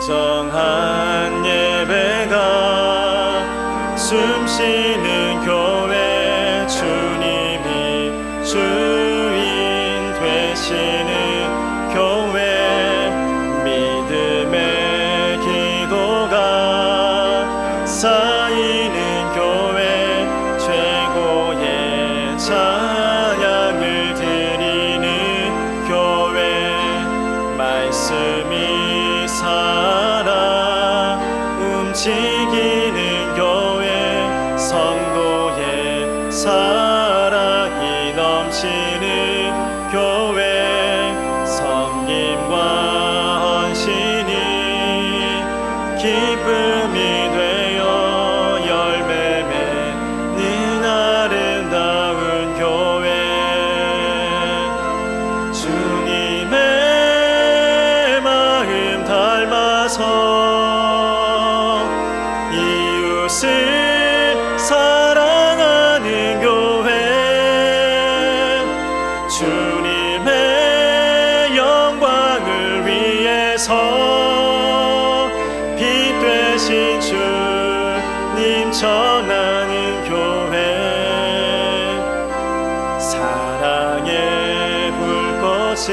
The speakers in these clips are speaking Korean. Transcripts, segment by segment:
정한 예배가 숨쉬는 교회, 주님이 주인 되시는 교회, 믿음의 기도가 쌓이는 교회, 최고의 찬양을 드리는 교회, 말씀이 살아 움직이는 교회, 성도의 사랑이 넘치는 교회, 섬김과 헌신이 기쁨이 되어 열매 맺는 아름다운 교회, 주님의 마음 닮아서 이웃을 사랑하는 교회, 주님의 영광을 위해서 빛 되신 주님 전하는 교회, 사랑의 불꽃이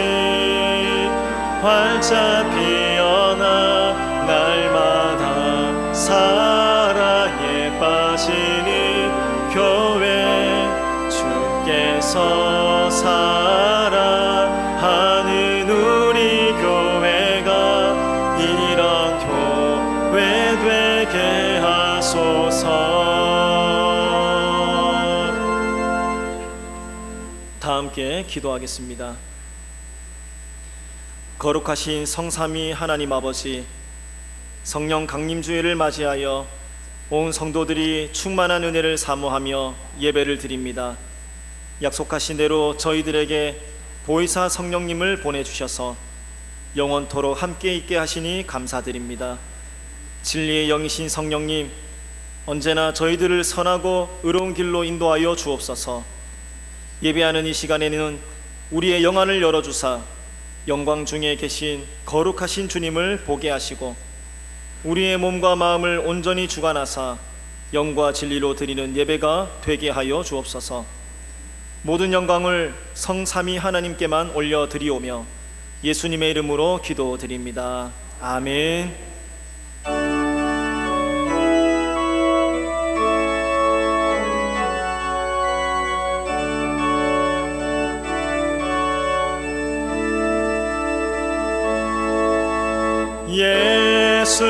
활짝 피어나 날마다 사랑에 빠지는 교회, 주께서 사랑하는 우리 교회가 이런 교회 되게 하소서. 다 함께 기도하겠습니다. 거룩하신 성삼위 하나님 아버지, 성령 강림주일을 맞이하여 온 성도들이 충만한 은혜를 사모하며 예배를 드립니다. 약속하신 대로 저희들에게 보혜사 성령님을 보내주셔서 영원토록 함께 있게 하시니 감사드립니다. 진리의 영이신 성령님, 언제나 저희들을 선하고 의로운 길로 인도하여 주옵소서. 예배하는 이 시간에는 우리의 영안을 열어주사 영광 중에 계신 거룩하신 주님을 보게 하시고 우리의 몸과 마음을 온전히 주관하사 영과 진리로 드리는 예배가 되게 하여 주옵소서. 모든 영광을 성삼위 하나님께만 올려드리오며 예수님의 이름으로 기도드립니다. 아멘. 예수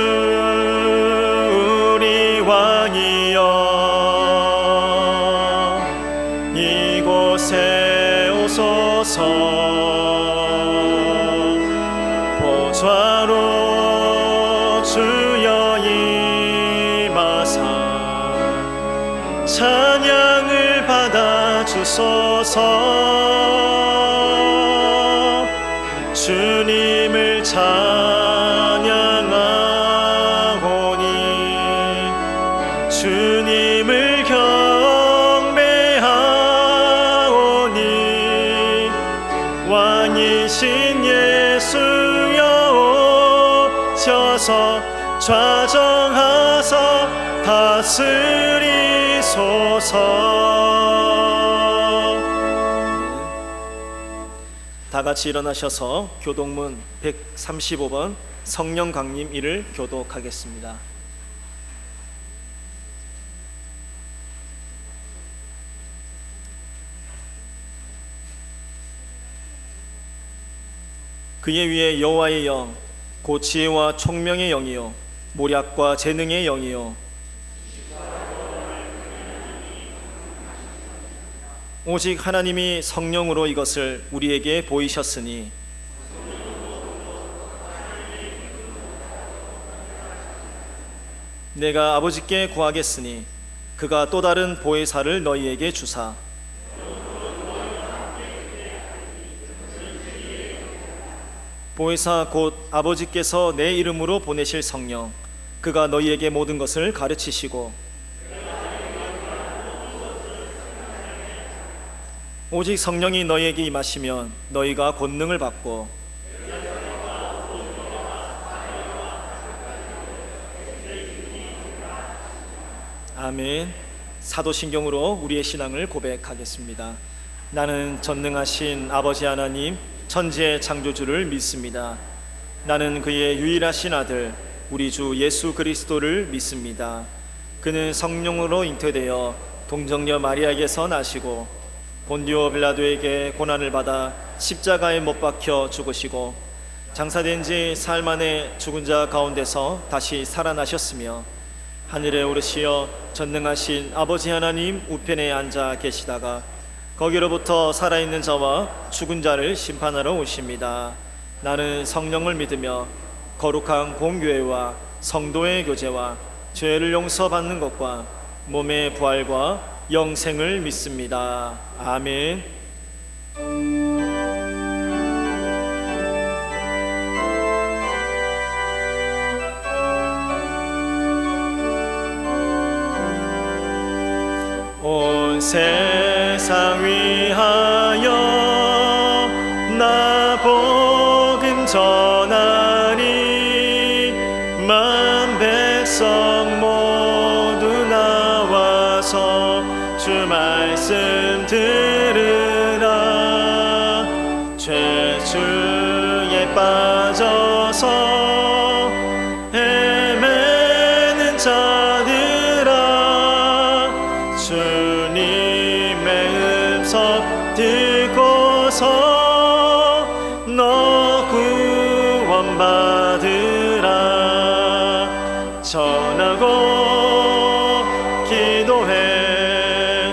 우리 왕이여, 이곳에 오소서. 보좌로 주여 임하사 찬양을 받아 주소서. 주님을 주님을 경배하오니 왕이신 예수여 오셔서 좌정하사 다스리소서. 다 같이 일어나셔서 교동문 135번 성령 강림 일을 교독하겠습니다. 그의 위에 여호와의 영, 곧 지혜와 총명의 영이요 모략과 재능의 영이요 오직 하나님이 성령으로 이것을 우리에게 보이셨으니 내가 아버지께 구하겠으니 그가 또 다른 보혜사를 너희에게 주사 보혜사 곧 아버지께서 내 이름으로 보내실 성령, 그가 너희에게 모든 것을 가르치시고 오직 성령이 너희에게 임하시면 너희가 권능을 받고 아멘. 사도신경으로 우리의 신앙을 고백하겠습니다. 나는 전능하신 아버지 하나님 천지의 창조주를 믿습니다. 나는 그의 유일하신 아들 우리 주 예수 그리스도를 믿습니다. 그는 성령으로 잉태되어 동정녀 마리아에게서 나시고 본디오 빌라도에게 고난을 받아 십자가에 못 박혀 죽으시고 장사된 지 사흘 만에 죽은 자 가운데서 다시 살아나셨으며 하늘에 오르시어 전능하신 아버지 하나님 우편에 앉아 계시다가 거기로부터 살아있는 자와 죽은 자를 심판하러 오십니다. 나는 성령을 믿으며 거룩한 공교회와 성도의 교제와 죄를 용서받는 것과 몸의 부활과 영생을 믿습니다. 아멘. 온 세상 위하여 나 복음 전하리. 만 백성 모두 나와서 주 말씀 들으라. 죄주에 빠져서 헤매는 자들아, 주님의 음성 듣고서 너 구원받으라. 전하고 기도해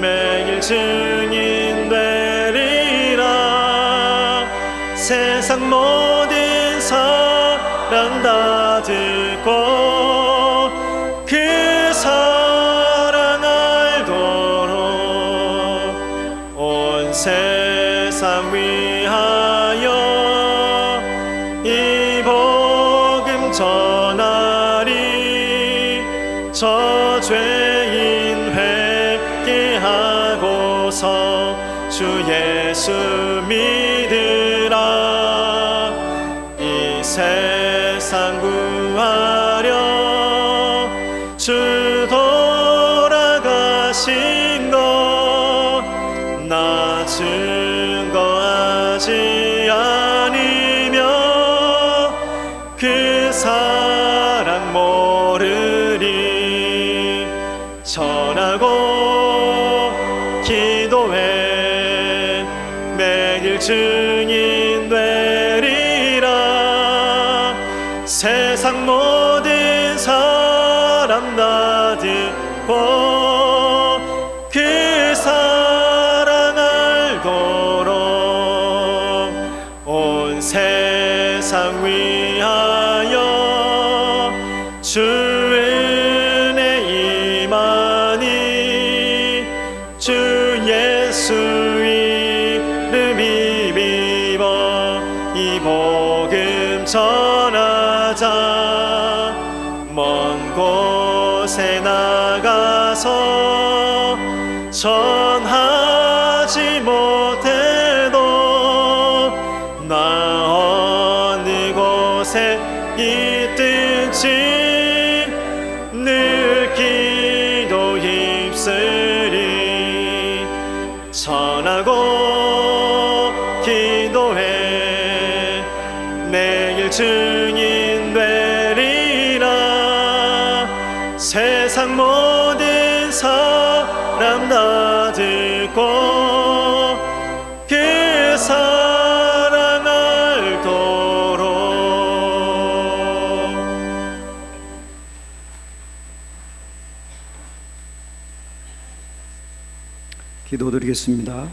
매일 증인 되리라. 세상 모든 사람 다 듣고 그 사랑 알도록 온 세상 위하여 이 복음 전하리. 저 죄인 회개하고서 주 예수 믿으라. 이 세상 구하려 주 돌아가신 것 나 증거하지 않으며 그 사랑 모르리. 전하고 기도해 매일 증인 되리라. 세상 모든 사람 다 듣고 그 사랑 알도록 온 세상 위하여 주 은혜 임하니. 주 예수 이름 힘입어 이 복음 전하자. 먼 곳에 나가서 전하지 못해도 나 어느 곳에 있든지 늘 기도 힘쓰리. 전하고 기도해 매일 증인 되리라. 세상 모든 사람 다 듣고 그 사랑 알도록. 기도드리겠습니다.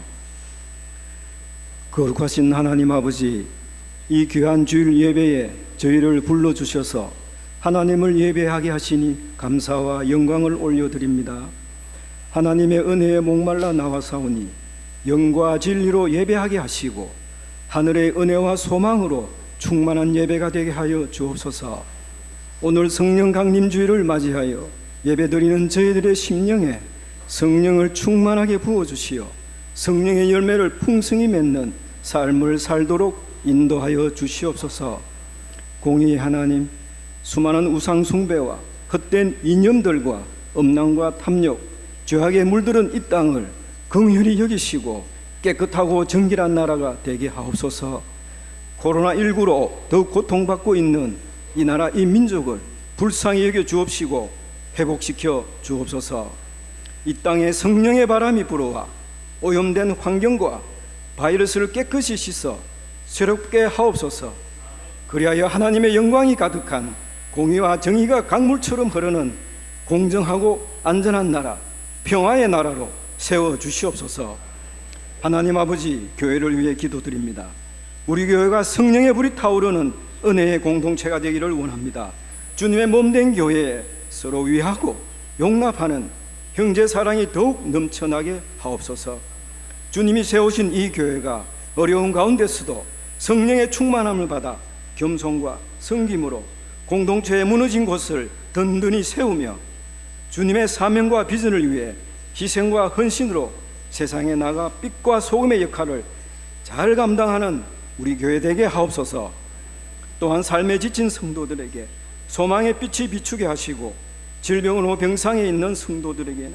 거룩하신 하나님 아버지, 이 귀한 주일 예배에 저희를 불러주셔서 하나님을 예배하게 하시니 감사와 영광을 올려드립니다. 하나님의 은혜에 목말라 나와사오니 영과 진리로 예배하게 하시고 하늘의 은혜와 소망으로 충만한 예배가 되게 하여 주옵소서. 오늘 성령 강림 주일을 맞이하여 예배드리는 저희들의 심령에 성령을 충만하게 부어주시어 성령의 열매를 풍성히 맺는 삶을 살도록 인도하여 주시옵소서. 공의의 하나님, 수많은 우상 숭배와 헛된 이념들과 음란과 탐욕, 죄악에 물들은 이 땅을 긍휼히 여기시고 깨끗하고 정결한 나라가 되게 하옵소서. 코로나19로 더욱 고통받고 있는 이 나라 이 민족을 불쌍히 여겨 주옵시고 회복시켜 주옵소서. 이 땅에 성령의 바람이 불어와 오염된 환경과 바이러스를 깨끗이 씻어 새롭게 하옵소서. 그리하여 하나님의 영광이 가득한 공의와 정의가 강물처럼 흐르는 공정하고 안전한 나라, 평화의 나라로 세워 주시옵소서. 하나님 아버지, 교회를 위해 기도드립니다. 우리 교회가 성령의 불이 타오르는 은혜의 공동체가 되기를 원합니다. 주님의 몸된 교회에 서로 위하고 용납하는 형제 사랑이 더욱 넘쳐나게 하옵소서. 주님이 세우신 이 교회가 어려운 가운데서도 성령의 충만함을 받아 겸손과 섬김으로 공동체의 무너진 곳을 든든히 세우며 주님의 사명과 비전을 위해 희생과 헌신으로 세상에 나가 빛과 소금의 역할을 잘 감당하는 우리 교회 되게 하옵소서. 또한 삶에 지친 성도들에게 소망의 빛이 비추게 하시고 질병으로 병상에 있는 성도들에게는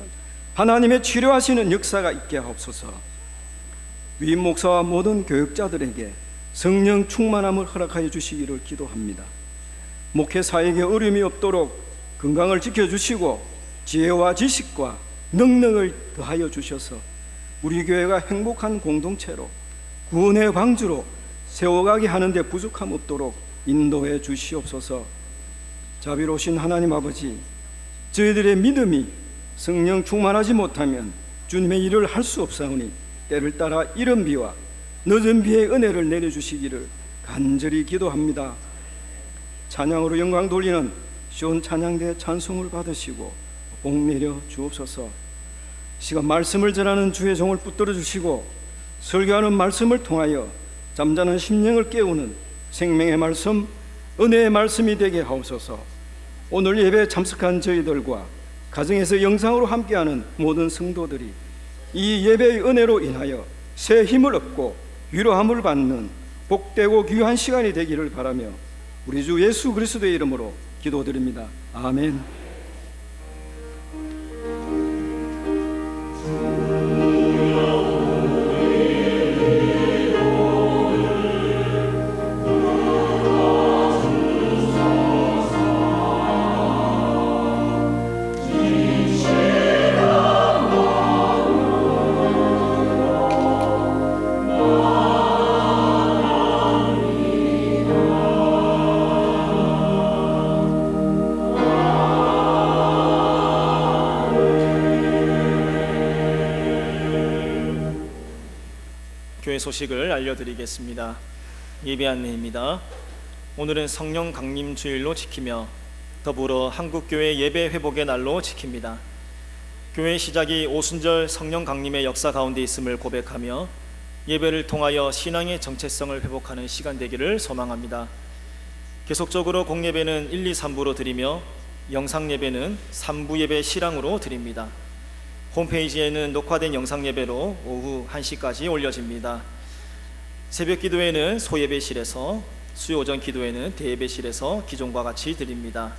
하나님의 치료하시는 역사가 있게 하옵소서. 위임 목사와 모든 교역자들에게 성령 충만함을 허락하여 주시기를 기도합니다. 목회사에게 어려움이 없도록 건강을 지켜주시고 지혜와 지식과 능력을 더하여 주셔서 우리 교회가 행복한 공동체로 구원의 방주로 세워가게 하는데 부족함 없도록 인도해 주시옵소서. 자비로우신 하나님 아버지, 저희들의 믿음이 성령 충만하지 못하면 주님의 일을 할 수 없사오니 때를 따라 이른 비와 늦은 비의 은혜를 내려주시기를 간절히 기도합니다. 찬양으로 영광 돌리는 시온 찬양대 찬송을 받으시고 복 내려 주옵소서. 시간 말씀을 전하는 주의 종을 붙들어 주시고 설교하는 말씀을 통하여 잠자는 심령을 깨우는 생명의 말씀, 은혜의 말씀이 되게 하옵소서. 오늘 예배에 참석한 저희들과 가정에서 영상으로 함께하는 모든 성도들이 이 예배의 은혜로 인하여 새 힘을 얻고 위로함을 받는 복되고 귀한 시간이 되기를 바라며 우리 주 예수 그리스도의 이름으로 기도드립니다. 아멘. 교회 소식을 알려드리겠습니다. 예배 안내입니다. 오늘은 성령 강림 주일로 지키며 더불어 한국교회 예배 회복의 날로 지킵니다. 교회 시작이 오순절 성령 강림의 역사 가운데 있음을 고백하며 예배를 통하여 신앙의 정체성을 회복하는 시간 되기를 소망합니다. 계속적으로 공예배는 1, 2, 3부로 드리며 영상 예배는 3부 예배 실황으로 드립니다. 홈페이지에는 녹화된 영상 예배로 오후 1시까지 올려집니다. 새벽 기도회는 소예배실에서, 수요 오전 기도회는 대예배실에서 기존과 같이 드립니다.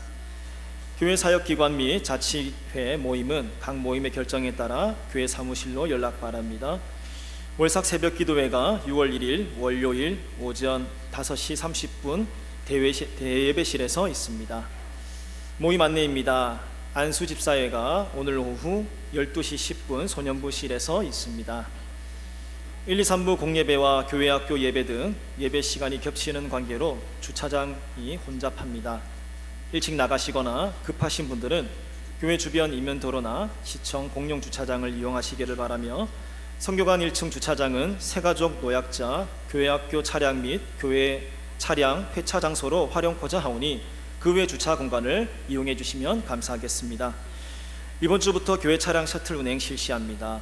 교회 사역기관 및 자치회 모임은 각 모임의 결정에 따라 교회 사무실로 연락 바랍니다. 월삭 새벽 기도회가 6월 1일 월요일 오전 5시 30분 대예배실에서 있습니다. 모임 안내입니다. 안수 집사회가 오늘 오후 12시 10분 소년부실에서 있습니다. 1, 2, 3부 공예배와 교회학교 예배 등 예배 시간이 겹치는 관계로 주차장이 혼잡합니다. 일찍 나가시거나 급하신 분들은 교회 주변 이면도로나 시청 공용 주차장을 이용하시기를 바라며 선교관 1층 주차장은 새가족 노약자 교회학교 차량 및 교회 차량 회차 장소로 활용코자 하오니 그 외 주차 공간을 이용해 주시면 감사하겠습니다. 이번 주부터 교회 차량 셔틀 운행 실시합니다.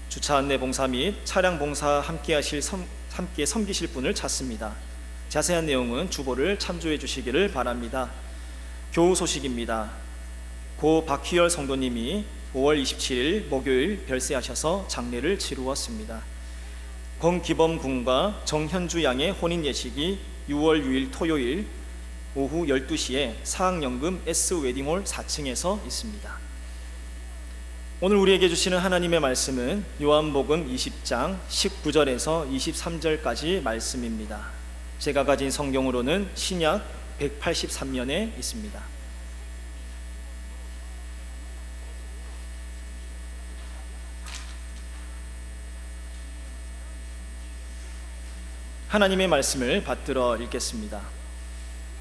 주차 안내 봉사 및 차량 봉사 함께 섬기실 분을 찾습니다. 자세한 내용은 주보를 참조해 주시기를 바랍니다. 교우 소식입니다. 고 박희열 성도님이 5월 27일 목요일 별세하셔서 장례를 치루었습니다. 권기범 군과 정현주 양의 혼인 예식이 6월 6일 토요일 오후 12시에 사학연금 S웨딩홀 4층에서 있습니다. 오늘 우리에게 주시는 하나님의 말씀은 요한복음 20장 19절에서 23절까지 말씀입니다. 제가 가진 성경으로는 신약 183면에 있습니다. 하나님의 말씀을 받들어 읽겠습니다.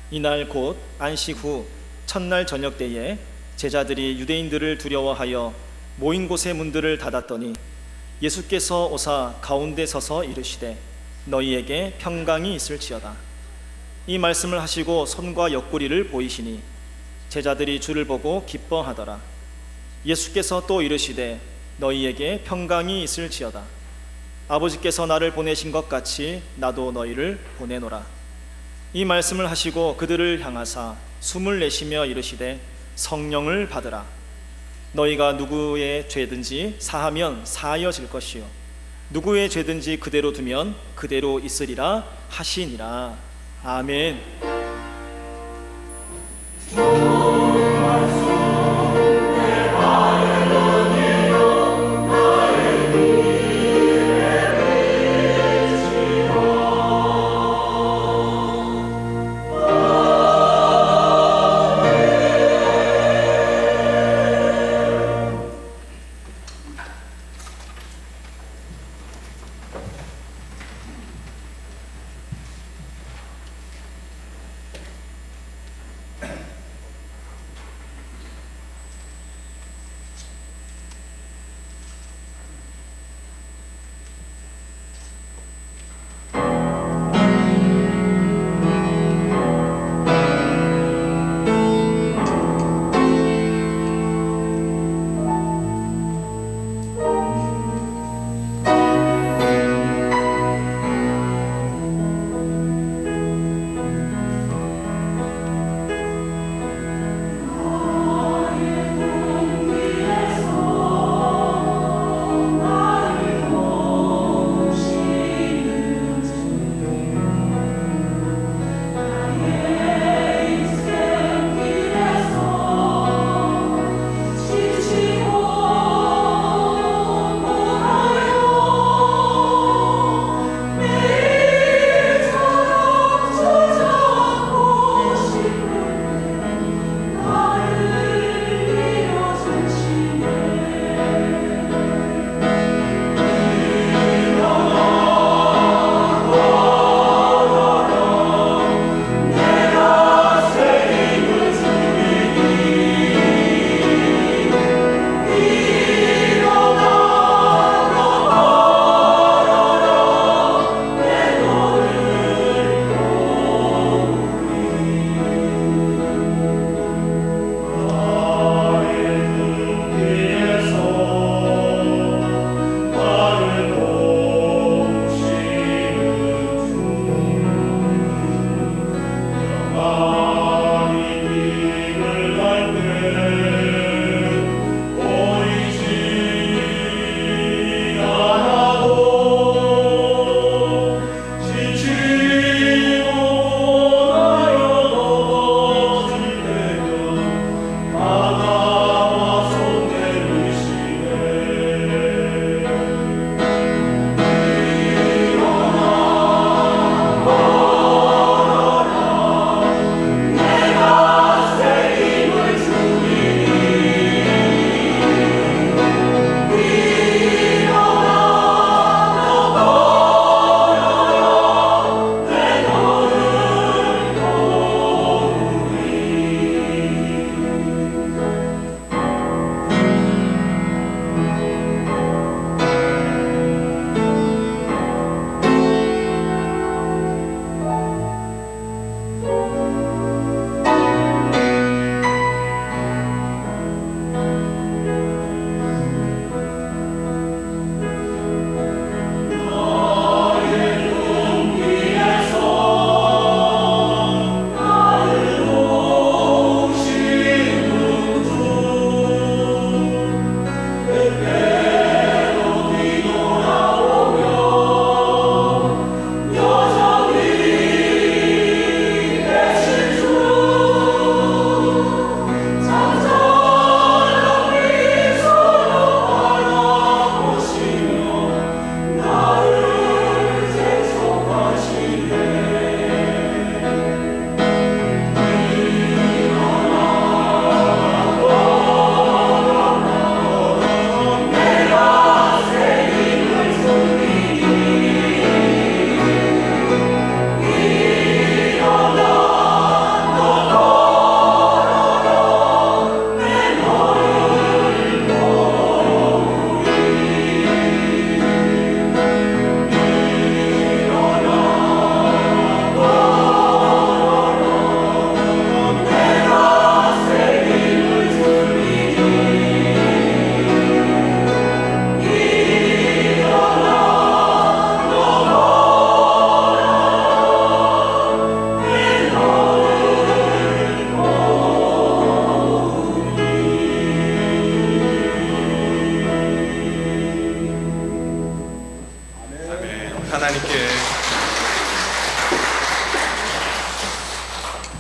이날 곧 안식 후 첫날 저녁 때에 제자들이 유대인들을 두려워하여 모인 곳의 문들을 닫았더니 예수께서 오사 가운데 서서 이르시되 너희에게 평강이 있을지어다. 이 말씀을 하시고 손과 옆구리를 보이시니 제자들이 주를 보고 기뻐하더라. 예수께서 또 이르시되 너희에게 평강이 있을지어다. 아버지께서 나를 보내신 것 같이 나도 너희를 보내노라. 이 말씀을 하시고 그들을 향하사 숨을 내쉬며 이르시되 성령을 받으라. 너희가 누구의 죄든지 사하면 사하여질 것이요 누구의 죄든지 그대로 두면 그대로 있으리라 하시니라. 아멘.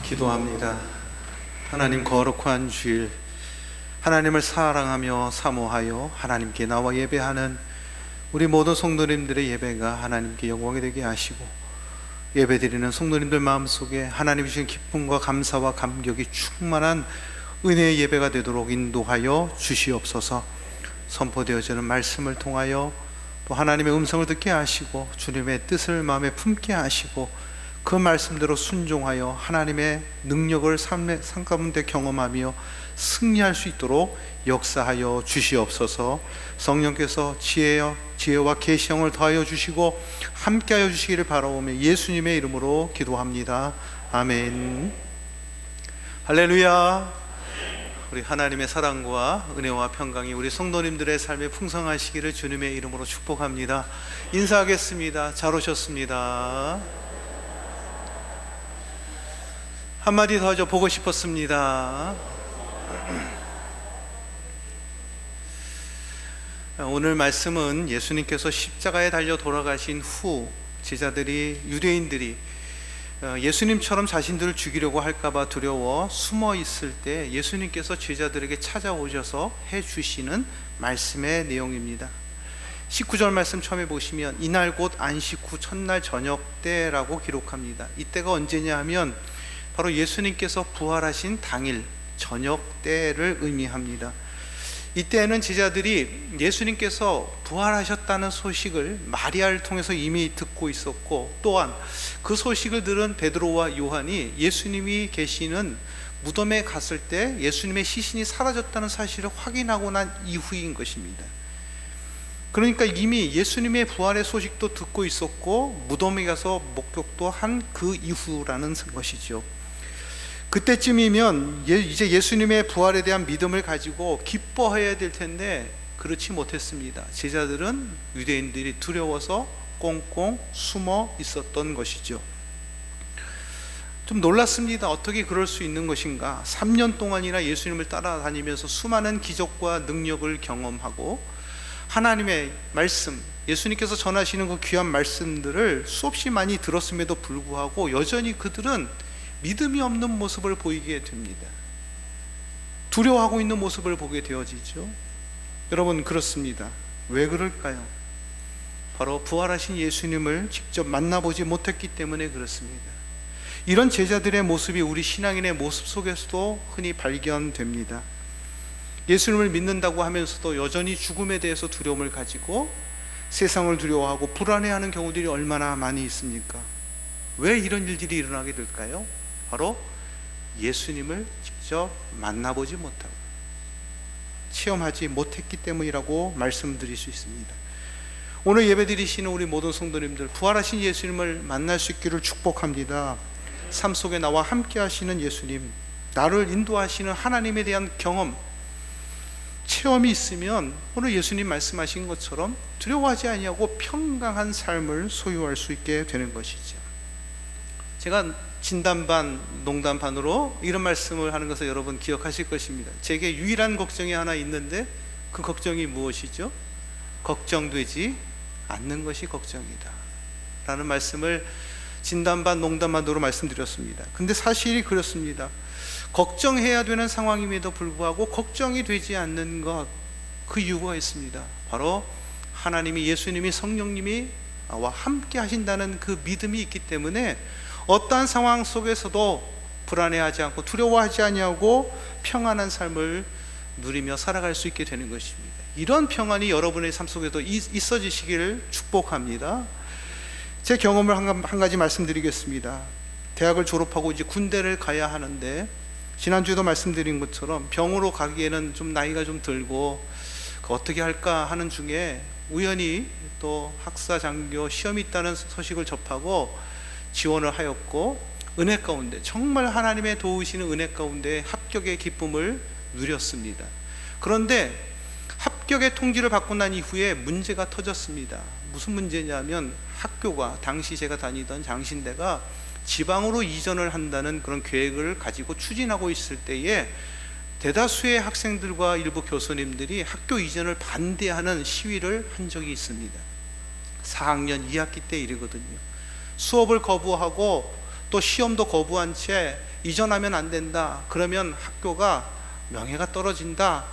기도합니다. 하나님, 거룩한 주일, 하나님을 사랑하며 사모하여 하나님께 나와 예배하는 우리 모든 성도님들의 예배가 하나님께 영광이 되게 하시고, 예배드리는 성도님들 마음속에 하나님 주신 기쁨과 감사와 감격이 충만한 은혜의 예배가 되도록 인도하여 주시옵소서. 선포되어지는 말씀을 통하여 또 하나님의 음성을 듣게 하시고, 주님의 뜻을 마음에 품게 하시고, 그 말씀대로 순종하여 하나님의 능력을 삶 가운데 경험하며 승리할 수 있도록 역사하여 주시옵소서. 성령께서 지혜와 계시형을 더하여 주시고 함께하여 주시기를 바라오며 예수님의 이름으로 기도합니다. 아멘. 할렐루야. 우리 하나님의 사랑과 은혜와 평강이 우리 성도님들의 삶에 풍성하시기를 주님의 이름으로 축복합니다. 인사하겠습니다. 잘 오셨습니다. 한마디 더 하죠. 보고 싶었습니다. 오늘 말씀은 예수님께서 십자가에 달려 돌아가신 후 유대인들이 예수님처럼 자신들을 죽이려고 할까봐 두려워 숨어 있을 때 예수님께서 제자들에게 찾아오셔서 해주시는 말씀의 내용입니다. 19절 말씀 처음에 보시면 이날 곧 안식 후 첫날 저녁 때라고 기록합니다. 이때가 언제냐 하면 바로 예수님께서 부활하신 당일 저녁 때를 의미합니다. 이때는 제자들이 예수님께서 부활하셨다는 소식을 마리아를 통해서 이미 듣고 있었고, 또한 그 소식을 들은 베드로와 요한이 예수님이 계시는 무덤에 갔을 때 예수님의 시신이 사라졌다는 사실을 확인하고 난 이후인 것입니다. 그러니까 이미 예수님의 부활의 소식도 듣고 있었고 무덤에 가서 목격도 한 그 이후라는 것이죠. 그때쯤이면 이제 예수님의 부활에 대한 믿음을 가지고 기뻐해야 될 텐데 그렇지 못했습니다. 제자들은 유대인들이 두려워서 꽁꽁 숨어 있었던 것이죠. 좀 놀랐습니다. 어떻게 그럴 수 있는 것인가? 3년 동안이나 예수님을 따라다니면서 수많은 기적과 능력을 경험하고 하나님의 말씀, 예수님께서 전하시는 그 귀한 말씀들을 수없이 많이 들었음에도 불구하고 여전히 그들은 믿음이 없는 모습을 보이게 됩니다. 두려워하고 있는 모습을 보게 되어지죠. 여러분, 그렇습니다. 왜 그럴까요? 바로 부활하신 예수님을 직접 만나보지 못했기 때문에 그렇습니다. 이런 제자들의 모습이 우리 신앙인의 모습 속에서도 흔히 발견됩니다. 예수님을 믿는다고 하면서도 여전히 죽음에 대해서 두려움을 가지고 세상을 두려워하고 불안해하는 경우들이 얼마나 많이 있습니까? 왜 이런 일들이 일어나게 될까요? 바로 예수님을 직접 만나보지 못하고 체험하지 못했기 때문이라고 말씀드릴 수 있습니다. 오늘 예배드리시는 우리 모든 성도님들, 부활하신 예수님을 만날 수 있기를 축복합니다. 삶 속에 나와 함께 하시는 예수님, 나를 인도하시는 하나님에 대한 경험, 체험이 있으면 오늘 예수님 말씀하신 것처럼 두려워하지 아니하고 평강한 삶을 소유할 수 있게 되는 것이죠. 제가 진담 반 농담 반으로 이런 말씀을 하는 것을 여러분 기억하실 것입니다. 제게 유일한 걱정이 하나 있는데 그 걱정이 무엇이죠? 걱정되지 않는 것이 걱정이다 라는 말씀을 진담 반 농담 반으로 말씀드렸습니다. 근데 사실이 그렇습니다. 걱정해야 되는 상황임에도 불구하고 걱정이 되지 않는 것, 그 이유가 있습니다. 바로 하나님이, 예수님이, 성령님이 나와 함께 하신다는 그 믿음이 있기 때문에 어떠한 상황 속에서도 불안해하지 않고 두려워하지 아니하고 평안한 삶을 누리며 살아갈 수 있게 되는 것입니다. 이런 평안이 여러분의 삶 속에도 있어지시기를 축복합니다. 제 경험을 한 가지 말씀드리겠습니다. 대학을 졸업하고 이제 군대를 가야 하는데, 지난주에도 말씀드린 것처럼 병으로 가기에는 좀 나이가 좀 들고 어떻게 할까 하는 중에 우연히 또 학사 장교 시험이 있다는 소식을 접하고 지원을 하였고, 은혜 가운데, 정말 하나님의 도우시는 은혜 가운데 합격의 기쁨을 누렸습니다. 그런데 합격의 통지를 받고 난 이후에 문제가 터졌습니다. 무슨 문제냐면 학교가, 당시 제가 다니던 장신대가 지방으로 이전을 한다는 그런 계획을 가지고 추진하고 있을 때에 대다수의 학생들과 일부 교수님들이 학교 이전을 반대하는 시위를 한 적이 있습니다. 4학년 2학기 때 일이거든요. 수업을 거부하고 또 시험도 거부한 채 이전하면 안 된다, 그러면 학교가 명예가 떨어진다,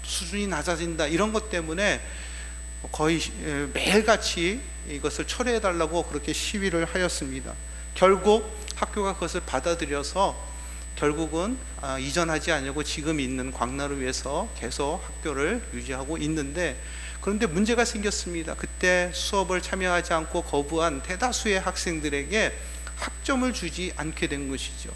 수준이 낮아진다, 이런 것 때문에 거의 매일같이 이것을 철회해달라고 그렇게 시위를 하였습니다. 결국 학교가 그것을 받아들여서 결국은 이전하지 않으려고 지금 있는 광나루에서 계속 학교를 유지하고 있는데, 그런데 문제가 생겼습니다. 그때 수업을 참여하지 않고 거부한 대다수의 학생들에게 학점을 주지 않게 된 것이죠.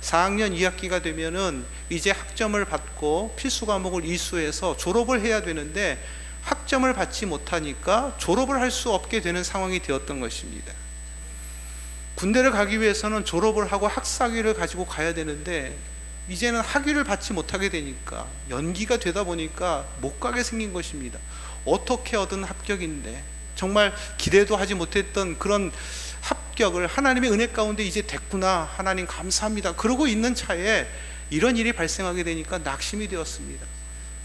4학년 2학기가 되면은 이제 학점을 받고 필수 과목을 이수해서 졸업을 해야 되는데 학점을 받지 못하니까 졸업을 할 수 없게 되는 상황이 되었던 것입니다. 군대를 가기 위해서는 졸업을 하고 학사학위를 가지고 가야 되는데 이제는 학위를 받지 못하게 되니까, 연기가 되다 보니까 못 가게 생긴 것입니다. 어떻게 얻은 합격인데, 정말 기대도 하지 못했던 그런 합격을 하나님의 은혜 가운데 이제 됐구나, 하나님 감사합니다, 그러고 있는 차에 이런 일이 발생하게 되니까 낙심이 되었습니다.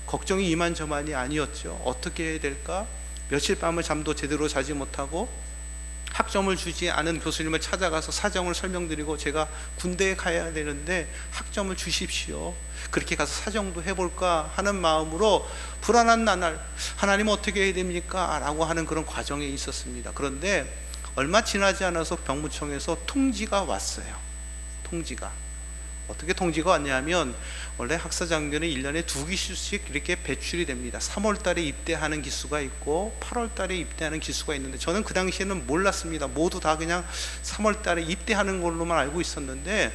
걱정이 이만저만이 아니었죠. 어떻게 해야 될까? 며칠 밤을 잠도 제대로 자지 못하고 학점을 주지 않은 교수님을 찾아가서 사정을 설명드리고, 제가 군대에 가야 되는데 학점을 주십시오, 그렇게 가서 사정도 해볼까 하는 마음으로 불안한 나날, 하나님 어떻게 해야 됩니까? 라고 하는 그런 과정에 있었습니다. 그런데 얼마 지나지 않아서 병무청에서 통지가 왔어요. 통지가 어떻게 통지가 왔냐면, 원래 학사장교는 1년에 2기수씩 이렇게 배출이 됩니다. 3월 달에 입대하는 기수가 있고 8월 달에 입대하는 기수가 있는데, 저는 그 당시에는 몰랐습니다. 모두 다 그냥 3월 달에 입대하는 걸로만 알고 있었는데,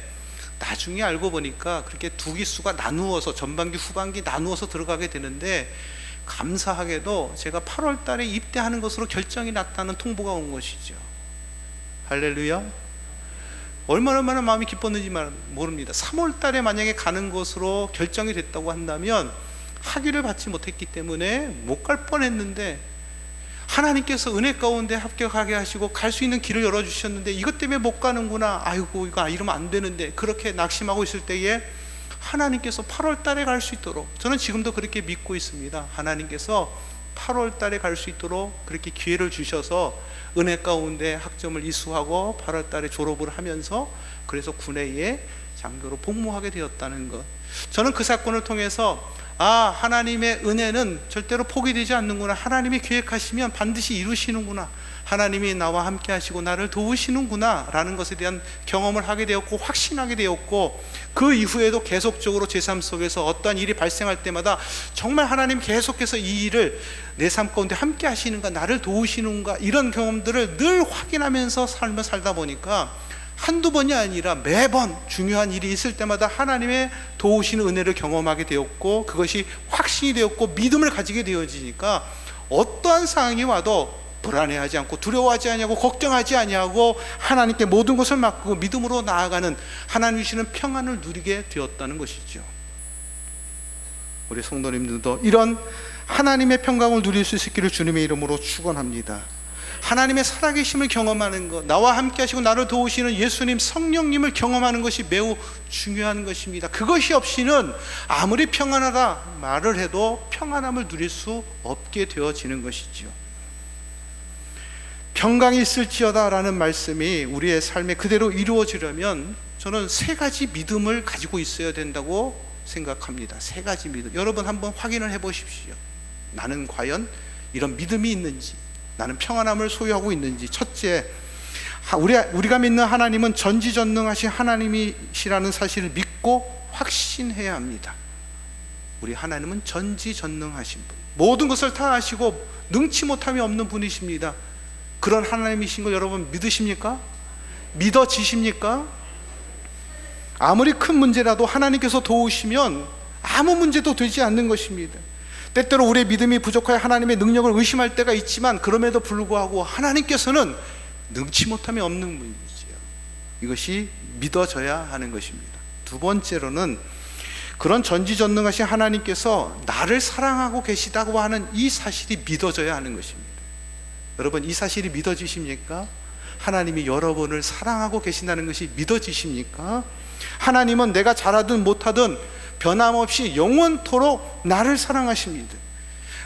나중에 알고 보니까 그렇게 2기수가 나누어서 전반기 후반기 나누어서 들어가게 되는데, 감사하게도 제가 8월 달에 입대하는 것으로 결정이 났다는 통보가 온 것이죠. 할렐루야. 얼마나 마음이 기뻤는지 모릅니다. 3월 달에 만약에 가는 것으로 결정이 됐다고 한다면 학위를 받지 못했기 때문에 못 갈 뻔했는데, 하나님께서 은혜 가운데 합격하게 하시고 갈 수 있는 길을 열어주셨는데, 이것 때문에 못 가는구나, 아이고 이거 이러면 안 되는데, 그렇게 낙심하고 있을 때에 하나님께서 8월 달에 갈 수 있도록, 저는 지금도 그렇게 믿고 있습니다. 하나님께서 8월 달에 갈 수 있도록 그렇게 기회를 주셔서 은혜 가운데 학점을 이수하고 8월 달에 졸업을 하면서, 그래서 군에의 장교로 복무하게 되었다는 것, 저는 그 사건을 통해서 하나님의 은혜는 절대로 포기되지 않는구나, 하나님이 계획하시면 반드시 이루시는구나, 하나님이 나와 함께 하시고 나를 도우시는구나 라는 것에 대한 경험을 하게 되었고, 확신하게 되었고, 그 이후에도 계속적으로 제 삶 속에서 어떠한 일이 발생할 때마다 정말 하나님 계속해서 이 일을 내 삶 가운데 함께 하시는가, 나를 도우시는가, 이런 경험들을 늘 확인하면서 삶을 살다 보니까 한두 번이 아니라 매번 중요한 일이 있을 때마다 하나님의 도우시는 은혜를 경험하게 되었고, 그것이 확신이 되었고 믿음을 가지게 되어지니까 어떠한 상황이 와도 불안해하지 않고 두려워하지 아니하고 걱정하지 아니하고 하나님께 모든 것을 맡기고 믿음으로 나아가는, 하나님 주시는 평안을 누리게 되었다는 것이죠. 우리 성도님들도 이런 하나님의 평강을 누릴 수 있기를 주님의 이름으로 축원합니다. 하나님의 살아계심을 경험하는 것, 나와 함께 하시고 나를 도우시는 예수님, 성령님을 경험하는 것이 매우 중요한 것입니다. 그것이 없이는 아무리 평안하다 말을 해도 평안함을 누릴 수 없게 되어지는 것이죠. 평강이 있을지어다 라는 말씀이 우리의 삶에 그대로 이루어지려면 저는 3가지 믿음을 가지고 있어야 된다고 생각합니다. 3가지 믿음. 여러분 한번 확인을 해 보십시오. 나는 과연 이런 믿음이 있는지, 나는 평안함을 소유하고 있는지. 첫째, 우리가 믿는 하나님은 전지전능하신 하나님이시라는 사실을 믿고 확신해야 합니다. 우리 하나님은 전지전능하신 분, 모든 것을 다 아시고 능치 못함이 없는 분이십니다. 그런 하나님이신 거 여러분 믿으십니까? 믿어지십니까? 아무리 큰 문제라도 하나님께서 도우시면 아무 문제도 되지 않는 것입니다. 때때로 우리의 믿음이 부족하여 하나님의 능력을 의심할 때가 있지만, 그럼에도 불구하고 하나님께서는 능치 못함이 없는 분이지요. 이것이 믿어져야 하는 것입니다. 두 번째로는 그런 전지전능하신 하나님께서 나를 사랑하고 계시다고 하는 이 사실이 믿어져야 하는 것입니다. 여러분, 이 사실이 믿어지십니까? 하나님이 여러분을 사랑하고 계신다는 것이 믿어지십니까? 하나님은 내가 잘하든 못하든 변함없이 영원토록 나를 사랑하십니다.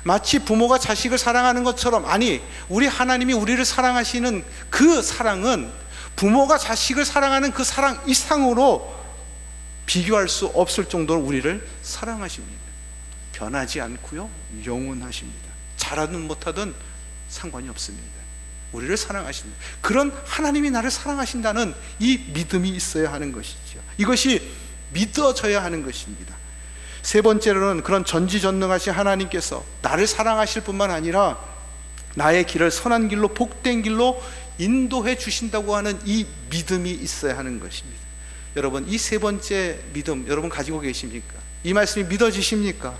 마치 부모가 자식을 사랑하는 것처럼, 아니, 우리 하나님이 우리를 사랑하시는 그 사랑은 부모가 자식을 사랑하는 그 사랑 이상으로 비교할 수 없을 정도로 우리를 사랑하십니다. 변하지 않고요, 영원하십니다. 잘하든 못하든 상관이 없습니다. 우리를 사랑하십니다. 그런 하나님이 나를 사랑하신다는 이 믿음이 있어야 하는 것이죠. 이것이 믿어져야 하는 것입니다. 세 번째로는 그런 전지전능하신 하나님께서 나를 사랑하실 뿐만 아니라 나의 길을 선한 길로, 복된 길로 인도해 주신다고 하는 이 믿음이 있어야 하는 것입니다. 여러분, 이 세 번째 믿음 여러분 가지고 계십니까? 이 말씀이 믿어지십니까?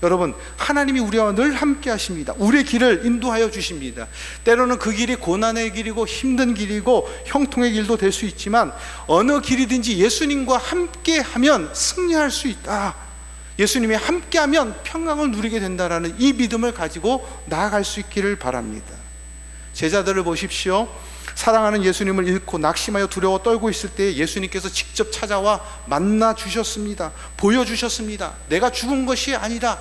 여러분, 하나님이 우리와 늘 함께 하십니다. 우리의 길을 인도하여 주십니다. 때로는 그 길이 고난의 길이고 힘든 길이고 형통의 길도 될 수 있지만, 어느 길이든지 예수님과 함께 하면 승리할 수 있다. 예수님이 함께 하면 평강을 누리게 된다라는 이 믿음을 가지고 나아갈 수 있기를 바랍니다. 제자들을 보십시오. 사랑하는 예수님을 잃고 낙심하여 두려워 떨고 있을 때 예수님께서 직접 찾아와 만나 주셨습니다. 보여주셨습니다. 내가 죽은 것이 아니다.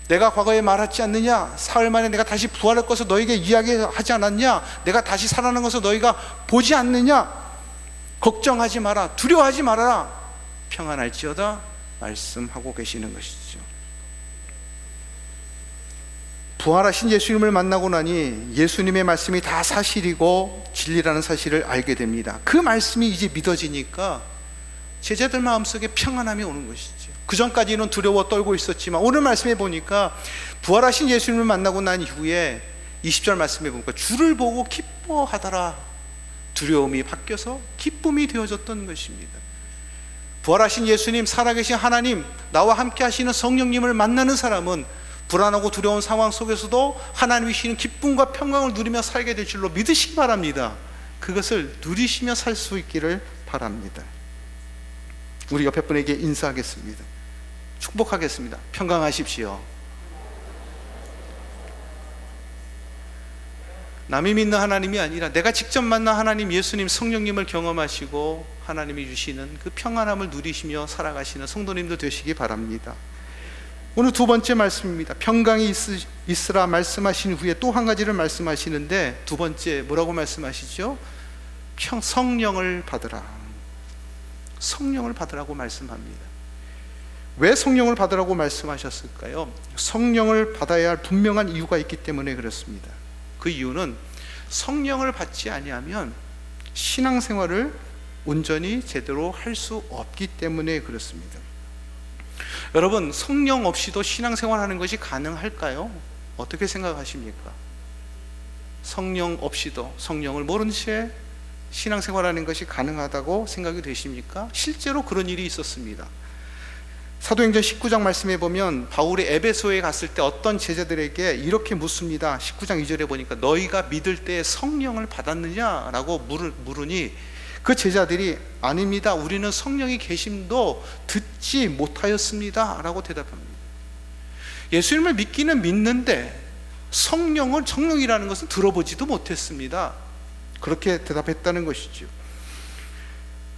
내가 과거에 말하지 않느냐? 사흘 만에 내가 다시 부활할 것을 너에게 이야기하지 않았냐? 내가 다시 살아나는 것을 너희가 보지 않느냐? 걱정하지 마라. 두려워하지 말아라. 평안할지어다 말씀하고 계시는 것이죠. 부활하신 예수님을 만나고 나니 예수님의 말씀이 다 사실이고 진리라는 사실을 알게 됩니다. 그 말씀이 이제 믿어지니까 제자들 마음속에 평안함이 오는 것이죠. 그 전까지는 두려워 떨고 있었지만 오늘 말씀에 보니까 부활하신 예수님을 만나고 난 이후에 20절 말씀에 보니까 주를 보고 기뻐하더라. 두려움이 바뀌어서 기쁨이 되어졌던 것입니다. 부활하신 예수님, 살아계신 하나님, 나와 함께 하시는 성령님을 만나는 사람은 불안하고 두려운 상황 속에서도 하나님이 주시는 기쁨과 평강을 누리며 살게 될 줄로 믿으시기 바랍니다. 그것을 누리시며 살 수 있기를 바랍니다. 우리 옆에 분에게 인사하겠습니다. 축복하겠습니다. 평강하십시오. 남이 믿는 하나님이 아니라 내가 직접 만난 하나님, 예수님, 성령님을 경험하시고 하나님이 주시는 그 평안함을 누리시며 살아가시는 성도님들 되시기 바랍니다. 오늘 두 번째 말씀입니다. 평강이 있으라 말씀하신 후에 또 한 가지를 말씀하시는데, 두 번째 뭐라고 말씀하시죠? 성령을 받으라. 성령을 받으라고 말씀합니다. 왜 성령을 받으라고 말씀하셨을까요? 성령을 받아야 할 분명한 이유가 있기 때문에 그렇습니다. 그 이유는 성령을 받지 아니하면 신앙생활을 온전히 제대로 할 수 없기 때문에 그렇습니다. 여러분, 성령 없이도 신앙생활하는 것이 가능할까요? 어떻게 생각하십니까? 성령 없이도, 성령을 모른 채 신앙생활하는 것이 가능하다고 생각이 되십니까? 실제로 그런 일이 있었습니다. 사도행전 19장 말씀에 보면 바울이 에베소에 갔을 때 어떤 제자들에게 이렇게 묻습니다. 19장 2절에 보니까 너희가 믿을 때 성령을 받았느냐라고 물으니 그 제자들이 아닙니다. 우리는 성령이 계심도 듣지 못하였습니다 라고 대답합니다. 예수님을 믿기는 믿는데 성령이라는 것은 들어보지도 못했습니다. 그렇게 대답했다는 것이죠.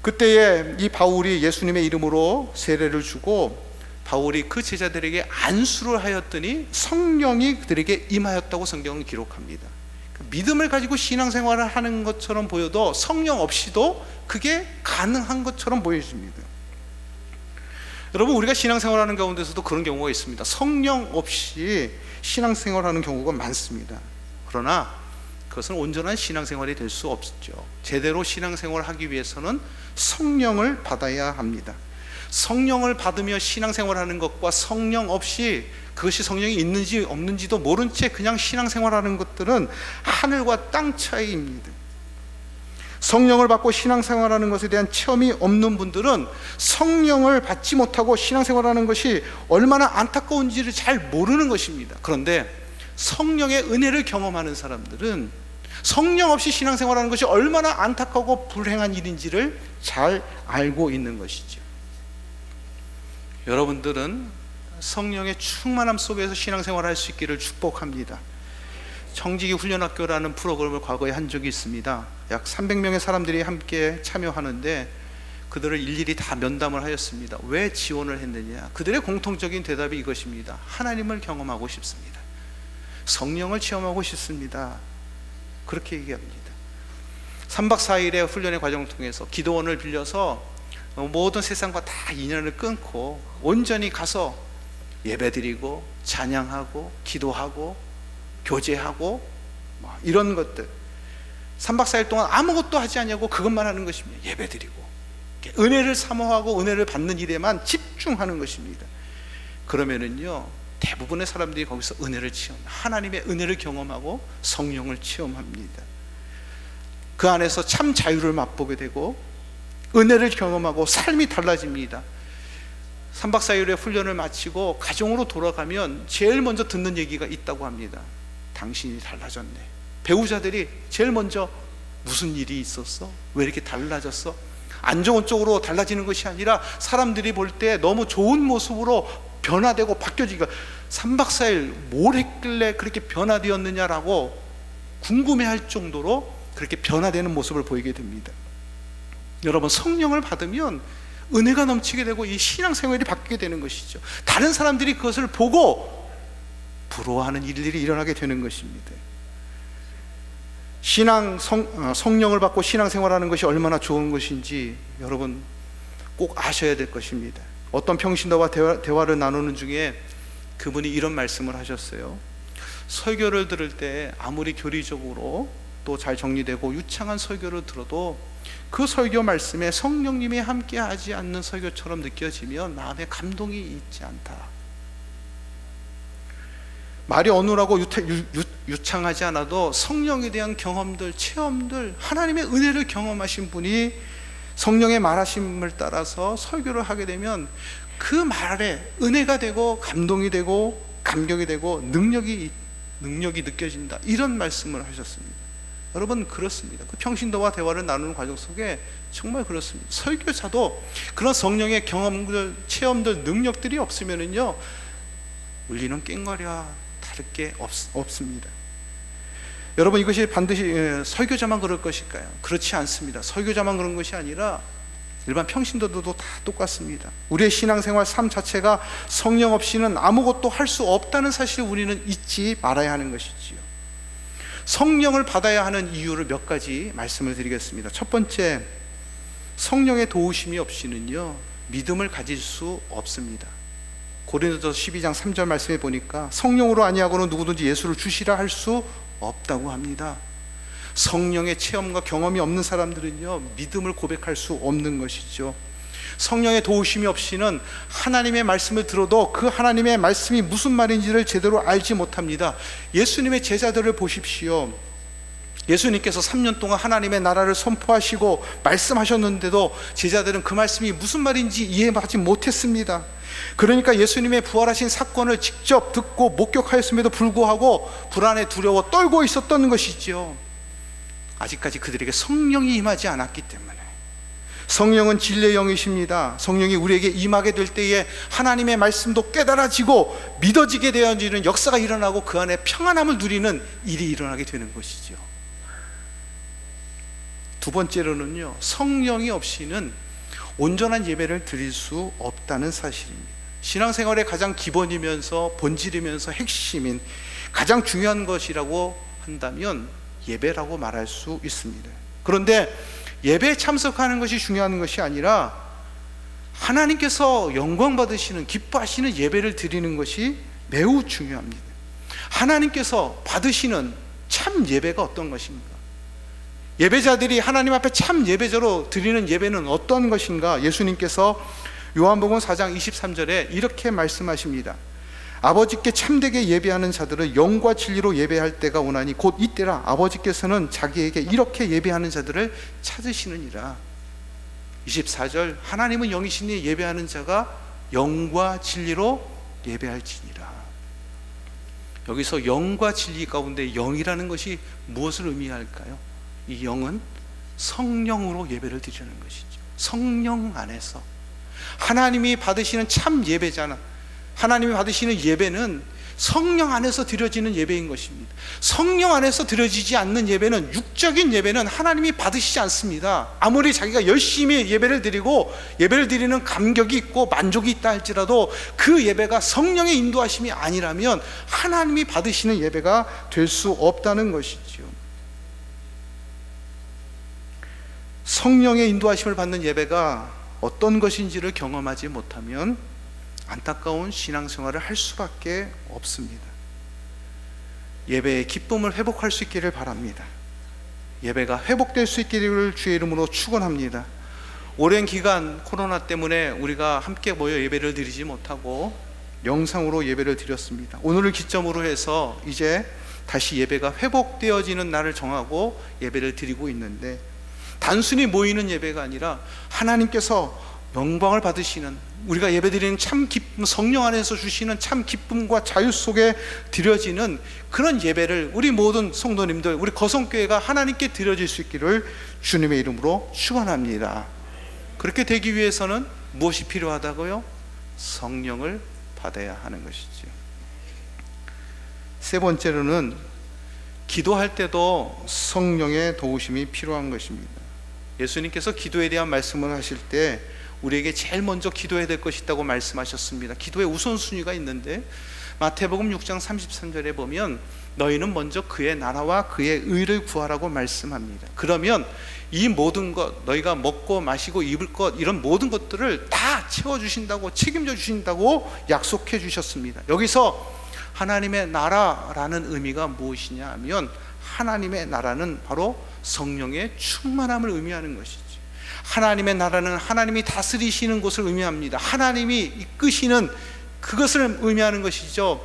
그때에 이 바울이 예수님의 이름으로 세례를 주고 바울이 그 제자들에게 안수를 하였더니 성령이 그들에게 임하였다고 성경은 기록합니다. 믿음을 가지고 신앙생활을 하는 것처럼 보여도 성령 없이도 그게 가능한 것처럼 보여집니다. 여러분, 우리가 신앙생활하는 가운데서도 그런 경우가 있습니다. 성령 없이 신앙생활하는 경우가 많습니다. 그러나 그것은 온전한 신앙생활이 될 수 없죠. 제대로 신앙생활을 하기 위해서는 성령을 받아야 합니다. 성령을 받으며 신앙생활하는 것과 성령 없이 그것이 성령이 있는지 없는지도 모른 채 그냥 신앙생활하는 것들은 하늘과 땅 차이입니다. 성령을 받고 신앙생활하는 것에 대한 체험이 없는 분들은 성령을 받지 못하고 신앙생활하는 것이 얼마나 안타까운지를 잘 모르는 것입니다. 그런데 성령의 은혜를 경험하는 사람들은 성령 없이 신앙생활하는 것이 얼마나 안타깝고 불행한 일인지를 잘 알고 있는 것이죠. 여러분들은 성령의 충만함 속에서 신앙생활을 할 수 있기를 축복합니다. 청지기 훈련학교라는 프로그램을 과거에 한 적이 있습니다. 약 300명의 사람들이 함께 참여하는데 그들을 일일이 다 면담을 하였습니다. 왜 지원을 했느냐? 그들의 공통적인 대답이 이것입니다. 하나님을 경험하고 싶습니다. 성령을 체험하고 싶습니다. 그렇게 얘기합니다. 3박 4일의 훈련의 과정을 통해서 기도원을 빌려서 모든 세상과 다 인연을 끊고 온전히 가서 예배드리고 찬양하고 기도하고 교제하고 이런 것들, 3박 4일 동안 아무것도 하지 않냐고 그것만 하는 것입니다. 예배드리고 은혜를 사모하고 은혜를 받는 일에만 집중하는 것입니다. 그러면은요, 대부분의 사람들이 거기서 은혜를 하나님의 은혜를 경험하고 성령을 체험합니다. 그 안에서 참 자유를 맛보게 되고 은혜를 경험하고 삶이 달라집니다. 3박 4일의 훈련을 마치고 가정으로 돌아가면 제일 먼저 듣는 얘기가 있다고 합니다. 당신이 달라졌네. 배우자들이 제일 먼저 무슨 일이 있었어? 왜 이렇게 달라졌어? 안 좋은 쪽으로 달라지는 것이 아니라 사람들이 볼 때 너무 좋은 모습으로 변화되고 바뀌어지기가, 3박 4일 뭘 했길래 그렇게 변화되었느냐라고 궁금해할 정도로 그렇게 변화되는 모습을 보이게 됩니다. 여러분, 성령을 받으면 은혜가 넘치게 되고 이 신앙생활이 바뀌게 되는 것이죠. 다른 사람들이 그것을 보고 부러워하는 일들이 일어나게 되는 것입니다. 성령을 받고 신앙생활하는 것이 얼마나 좋은 것인지 여러분 꼭 아셔야 될 것입니다. 어떤 평신도와 대화를 나누는 중에 그분이 이런 말씀을 하셨어요. 설교를 들을 때 아무리 교리적으로 또 잘 정리되고 유창한 설교를 들어도 그 설교 말씀에 성령님이 함께 하지 않는 설교처럼 느껴지면 마음에 감동이 있지 않다. 말이 어눌하고 유창하지 않아도 성령에 대한 경험들, 체험들, 하나님의 은혜를 경험하신 분이 성령의 말하심을 따라서 설교를 하게 되면 그 말에 은혜가 되고 감동이 되고 감격이 되고 능력이 느껴진다, 이런 말씀을 하셨습니다. 여러분, 그렇습니다. 그 평신도와 대화를 나누는 과정 속에 정말 그렇습니다. 설교자도 그런 성령의 경험들, 체험들, 능력들이 없으면은요, 울리는 꽹과리와 다를 게 없습니다. 여러분, 이것이 반드시 설교자만 그럴 것일까요? 그렇지 않습니다. 설교자만 그런 것이 아니라 일반 평신도들도 다 똑같습니다. 우리의 신앙생활 삶 자체가 성령 없이는 아무것도 할 수 없다는 사실을 우리는 잊지 말아야 하는 것이지요. 성령을 받아야 하는 이유를 몇 가지 말씀을 드리겠습니다. 첫 번째, 성령의 도우심이 없이는요, 믿음을 가질 수 없습니다. 고린도서 12장 3절 말씀에 보니까 성령으로 아니하고는 누구든지 예수를 주시라 할 수 없다고 합니다. 성령의 체험과 경험이 없는 사람들은요, 믿음을 고백할 수 없는 것이죠. 성령의 도우심이 없이는 하나님의 말씀을 들어도 그 하나님의 말씀이 무슨 말인지를 제대로 알지 못합니다. 예수님의 제자들을 보십시오. 예수님께서 3년 동안 하나님의 나라를 선포하시고 말씀하셨는데도 제자들은 그 말씀이 무슨 말인지 이해하지 못했습니다. 그러니까 예수님의 부활하신 사건을 직접 듣고 목격하였음에도 불구하고 불안에 두려워 떨고 있었던 것이지요. 아직까지 그들에게 성령이 임하지 않았기 때문에. 성령은 진리의 영이십니다. 성령이 우리에게 임하게 될 때에 하나님의 말씀도 깨달아지고 믿어지게 되어지는 역사가 일어나고 그 안에 평안함을 누리는 일이 일어나게 되는 것이죠. 두 번째로는요, 성령이 없이는 온전한 예배를 드릴 수 없다는 사실입니다. 신앙생활의 가장 기본이면서 본질이면서 핵심인 가장 중요한 것이라고 한다면 예배라고 말할 수 있습니다. 그런데 예배에 참석하는 것이 중요한 것이 아니라 하나님께서 영광 받으시는, 기뻐하시는 예배를 드리는 것이 매우 중요합니다. 하나님께서 받으시는 참 예배가 어떤 것인가? 예배자들이 하나님 앞에 참 예배자로 드리는 예배는 어떤 것인가? 예수님께서 요한복음 4장 23절에 이렇게 말씀하십니다. 아버지께 참되게 예배하는 자들은 영과 진리로 예배할 때가 오나니 곧 이때라 아버지께서는 자기에게 이렇게 예배하는 자들을 찾으시느니라. 24절, 하나님은 영이시니 예배하는 자가 영과 진리로 예배할지니라. 여기서 영과 진리 가운데 영이라는 것이 무엇을 의미할까요? 이 영은 성령으로 예배를 드리는 것이죠. 성령 안에서 하나님이 받으시는 참 예배잖아. 하나님이 받으시는 예배는 성령 안에서 드려지는 예배인 것입니다. 성령 안에서 드려지지 않는 예배는, 육적인 예배는 하나님이 받으시지 않습니다. 아무리 자기가 열심히 예배를 드리고 예배를 드리는 감격이 있고 만족이 있다 할지라도 그 예배가 성령의 인도하심이 아니라면 하나님이 받으시는 예배가 될 수 없다는 것이죠. 성령의 인도하심을 받는 예배가 어떤 것인지를 경험하지 못하면 안타까운 신앙생활을 할 수밖에 없습니다. 예배의 기쁨을 회복할 수 있기를 바랍니다. 예배가 회복될 수 있기를 주의 이름으로 축원합니다. 오랜 기간 코로나 때문에 우리가 함께 모여 예배를 드리지 못하고 영상으로 예배를 드렸습니다. 오늘을 기점으로 해서 이제 다시 예배가 회복되어지는 날을 정하고 예배를 드리고 있는데, 단순히 모이는 예배가 아니라 하나님께서 영광을 받으시는, 우리가 예배드리는 참 기쁨, 성령 안에서 주시는 참 기쁨과 자유 속에 드려지는 그런 예배를 우리 모든 성도님들, 우리 거성교회가 하나님께 드려질 수 있기를 주님의 이름으로 축원합니다. 그렇게 되기 위해서는 무엇이 필요하다고요? 성령을 받아야 하는 것이죠. 세 번째로는 기도할 때도 성령의 도우심이 필요한 것입니다. 예수님께서 기도에 대한 말씀을 하실 때 우리에게 제일 먼저 기도해야 될 것이 있다고 말씀하셨습니다. 기도의 우선순위가 있는데 마태복음 6장 33절에 보면 너희는 먼저 그의 나라와 그의 의를 구하라고 말씀합니다. 그러면 이 모든 것, 너희가 먹고 마시고 입을 것, 이런 모든 것들을 다 채워주신다고, 책임져 주신다고 약속해 주셨습니다. 여기서 하나님의 나라라는 의미가 무엇이냐 하면, 하나님의 나라는 바로 성령의 충만함을 의미하는 것이죠. 하나님의 나라는 하나님이 다스리시는 것을 의미합니다. 하나님이 이끄시는 그것을 의미하는 것이죠.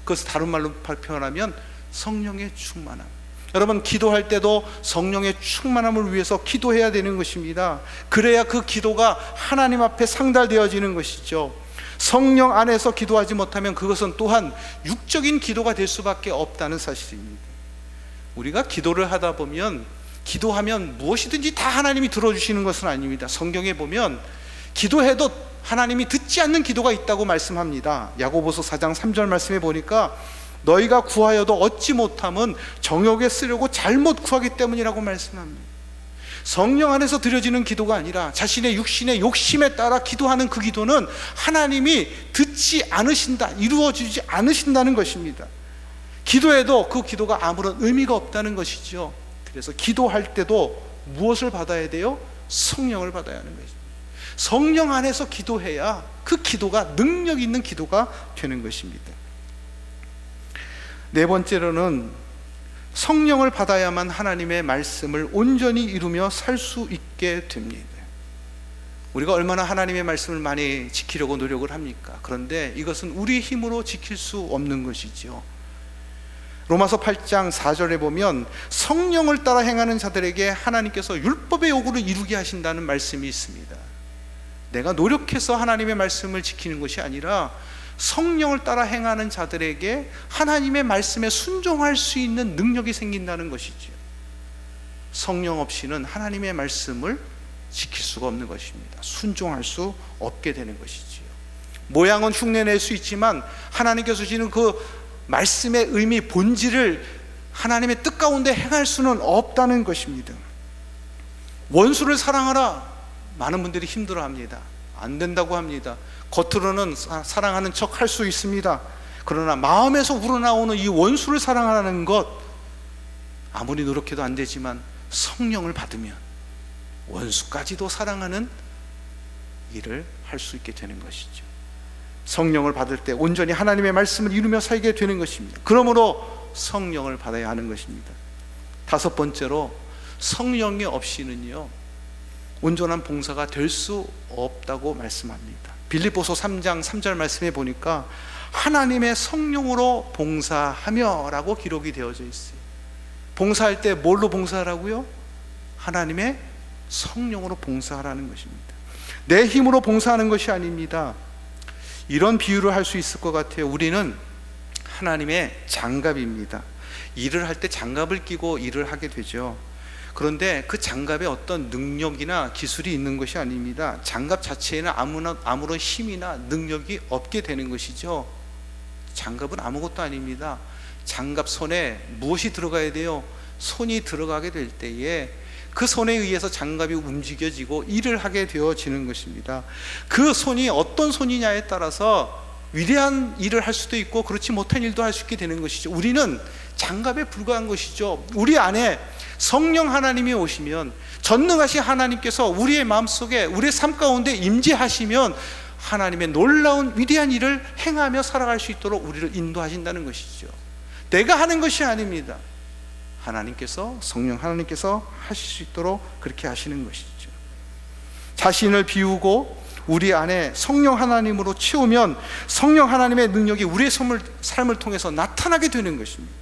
그것을 다른 말로 표현하면 성령의 충만함. 여러분, 기도할 때도 성령의 충만함을 위해서 기도해야 되는 것입니다. 그래야 그 기도가 하나님 앞에 상달되어지는 것이죠. 성령 안에서 기도하지 못하면 그것은 또한 육적인 기도가 될 수밖에 없다는 사실입니다. 우리가 기도를 하다 보면, 기도하면 무엇이든지 다 하나님이 들어주시는 것은 아닙니다. 성경에 보면 기도해도 하나님이 듣지 않는 기도가 있다고 말씀합니다. 야고보서 4장 3절 말씀에 보니까 너희가 구하여도 얻지 못함은 정욕에 쓰려고 잘못 구하기 때문이라고 말씀합니다. 성령 안에서 드려지는 기도가 아니라 자신의 육신의 욕심에 따라 기도하는 그 기도는 하나님이 듣지 않으신다, 이루어지지 않으신다는 것입니다. 기도해도 그 기도가 아무런 의미가 없다는 것이죠. 그래서 기도할 때도 무엇을 받아야 돼요? 성령을 받아야 하는 것입니다. 성령 안에서 기도해야 그 기도가 능력 있는 기도가 되는 것입니다. 네 번째로는 성령을 받아야만 하나님의 말씀을 온전히 이루며 살 수 있게 됩니다. 우리가 얼마나 하나님의 말씀을 많이 지키려고 노력을 합니까? 그런데 이것은 우리 힘으로 지킬 수 없는 것이죠. 로마서 8장 4절에 보면 성령을 따라 행하는 자들에게 하나님께서 율법의 요구를 이루게 하신다는 말씀이 있습니다. 내가 노력해서 하나님의 말씀을 지키는 것이 아니라 성령을 따라 행하는 자들에게 하나님의 말씀에 순종할 수 있는 능력이 생긴다는 것이죠. 성령 없이는 하나님의 말씀을 지킬 수가 없는 것입니다. 순종할 수 없게 되는 것이지요. 모양은 흉내낼 수 있지만 하나님께서 주시는 그 말씀의 의미, 본질을 하나님의 뜻 가운데 행할 수는 없다는 것입니다. 원수를 사랑하라, 많은 분들이 힘들어합니다. 안 된다고 합니다. 겉으로는 사랑하는 척 할 수 있습니다. 그러나 마음에서 우러나오는 이 원수를 사랑하는 것, 아무리 노력해도 안 되지만 성령을 받으면 원수까지도 사랑하는 일을 할 수 있게 되는 것이죠. 성령을 받을 때 온전히 하나님의 말씀을 이루며 살게 되는 것입니다. 그러므로 성령을 받아야 하는 것입니다. 다섯 번째로, 성령이 없이는요 온전한 봉사가 될 수 없다고 말씀합니다. 빌립보서 3장 3절 말씀에 보니까 하나님의 성령으로 봉사하며 라고 기록이 되어져 있어요. 봉사할 때 뭘로 봉사하라고요? 하나님의 성령으로 봉사하라는 것입니다. 내 힘으로 봉사하는 것이 아닙니다. 이런 비유를 할 수 있을 것 같아요. 우리는 하나님의 장갑입니다. 일을 할 때 장갑을 끼고 일을 하게 되죠. 그런데 그 장갑에 어떤 능력이나 기술이 있는 것이 아닙니다. 장갑 자체에는 아무런 힘이나 능력이 없게 되는 것이죠. 장갑은 아무것도 아닙니다. 장갑 손에 무엇이 들어가야 돼요? 손이 들어가게 될 때에 그 손에 의해서 장갑이 움직여지고 일을 하게 되어지는 것입니다. 그 손이 어떤 손이냐에 따라서 위대한 일을 할 수도 있고 그렇지 못한 일도 할 수 있게 되는 것이죠. 우리는 장갑에 불과한 것이죠. 우리 안에 성령 하나님이 오시면, 전능하신 하나님께서 우리의 마음속에, 우리의 삶 가운데 임재하시면 하나님의 놀라운 위대한 일을 행하며 살아갈 수 있도록 우리를 인도하신다는 것이죠. 내가 하는 것이 아닙니다. 하나님께서, 성령 하나님께서 하실 수 있도록 그렇게 하시는 것이죠. 자신을 비우고 우리 안에 성령 하나님으로 채우면 성령 하나님의 능력이 우리의 삶을 통해서 나타나게 되는 것입니다.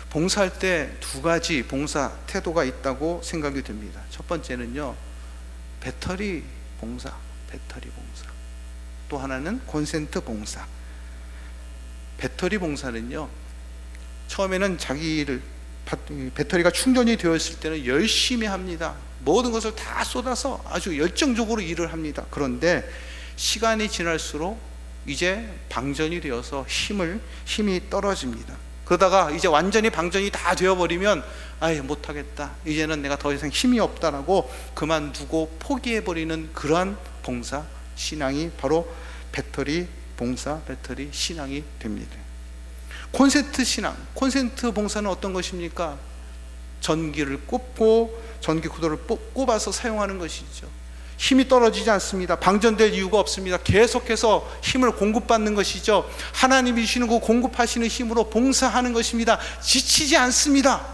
봉사할 때 두 가지 봉사 태도가 있다고 생각이 듭니다. 첫 번째는요, 배터리 봉사. 또 하나는 콘센트 봉사. 배터리 봉사는요, 처음에는 배터리가 충전이 되었을 때는 열심히 합니다. 모든 것을 다 쏟아서 아주 열정적으로 일을 합니다. 그런데 시간이 지날수록 이제 방전이 되어서 힘이 떨어집니다. 그러다가 이제 완전히 방전이 다 되어버리면 아예 못하겠다, 이제는 내가 더 이상 힘이 없다라고 그만두고 포기해버리는 그러한 봉사 신앙이 바로 배터리 봉사, 배터리 신앙이 됩니다. 콘센트 신앙, 콘센트 봉사는 어떤 것입니까? 전기를 꼽고 전기 구도를 꼽아서 사용하는 것이죠. 힘이 떨어지지 않습니다. 방전될 이유가 없습니다. 계속해서 힘을 공급받는 것이죠. 하나님이 주시는 그 공급하시는 힘으로 봉사하는 것입니다. 지치지 않습니다.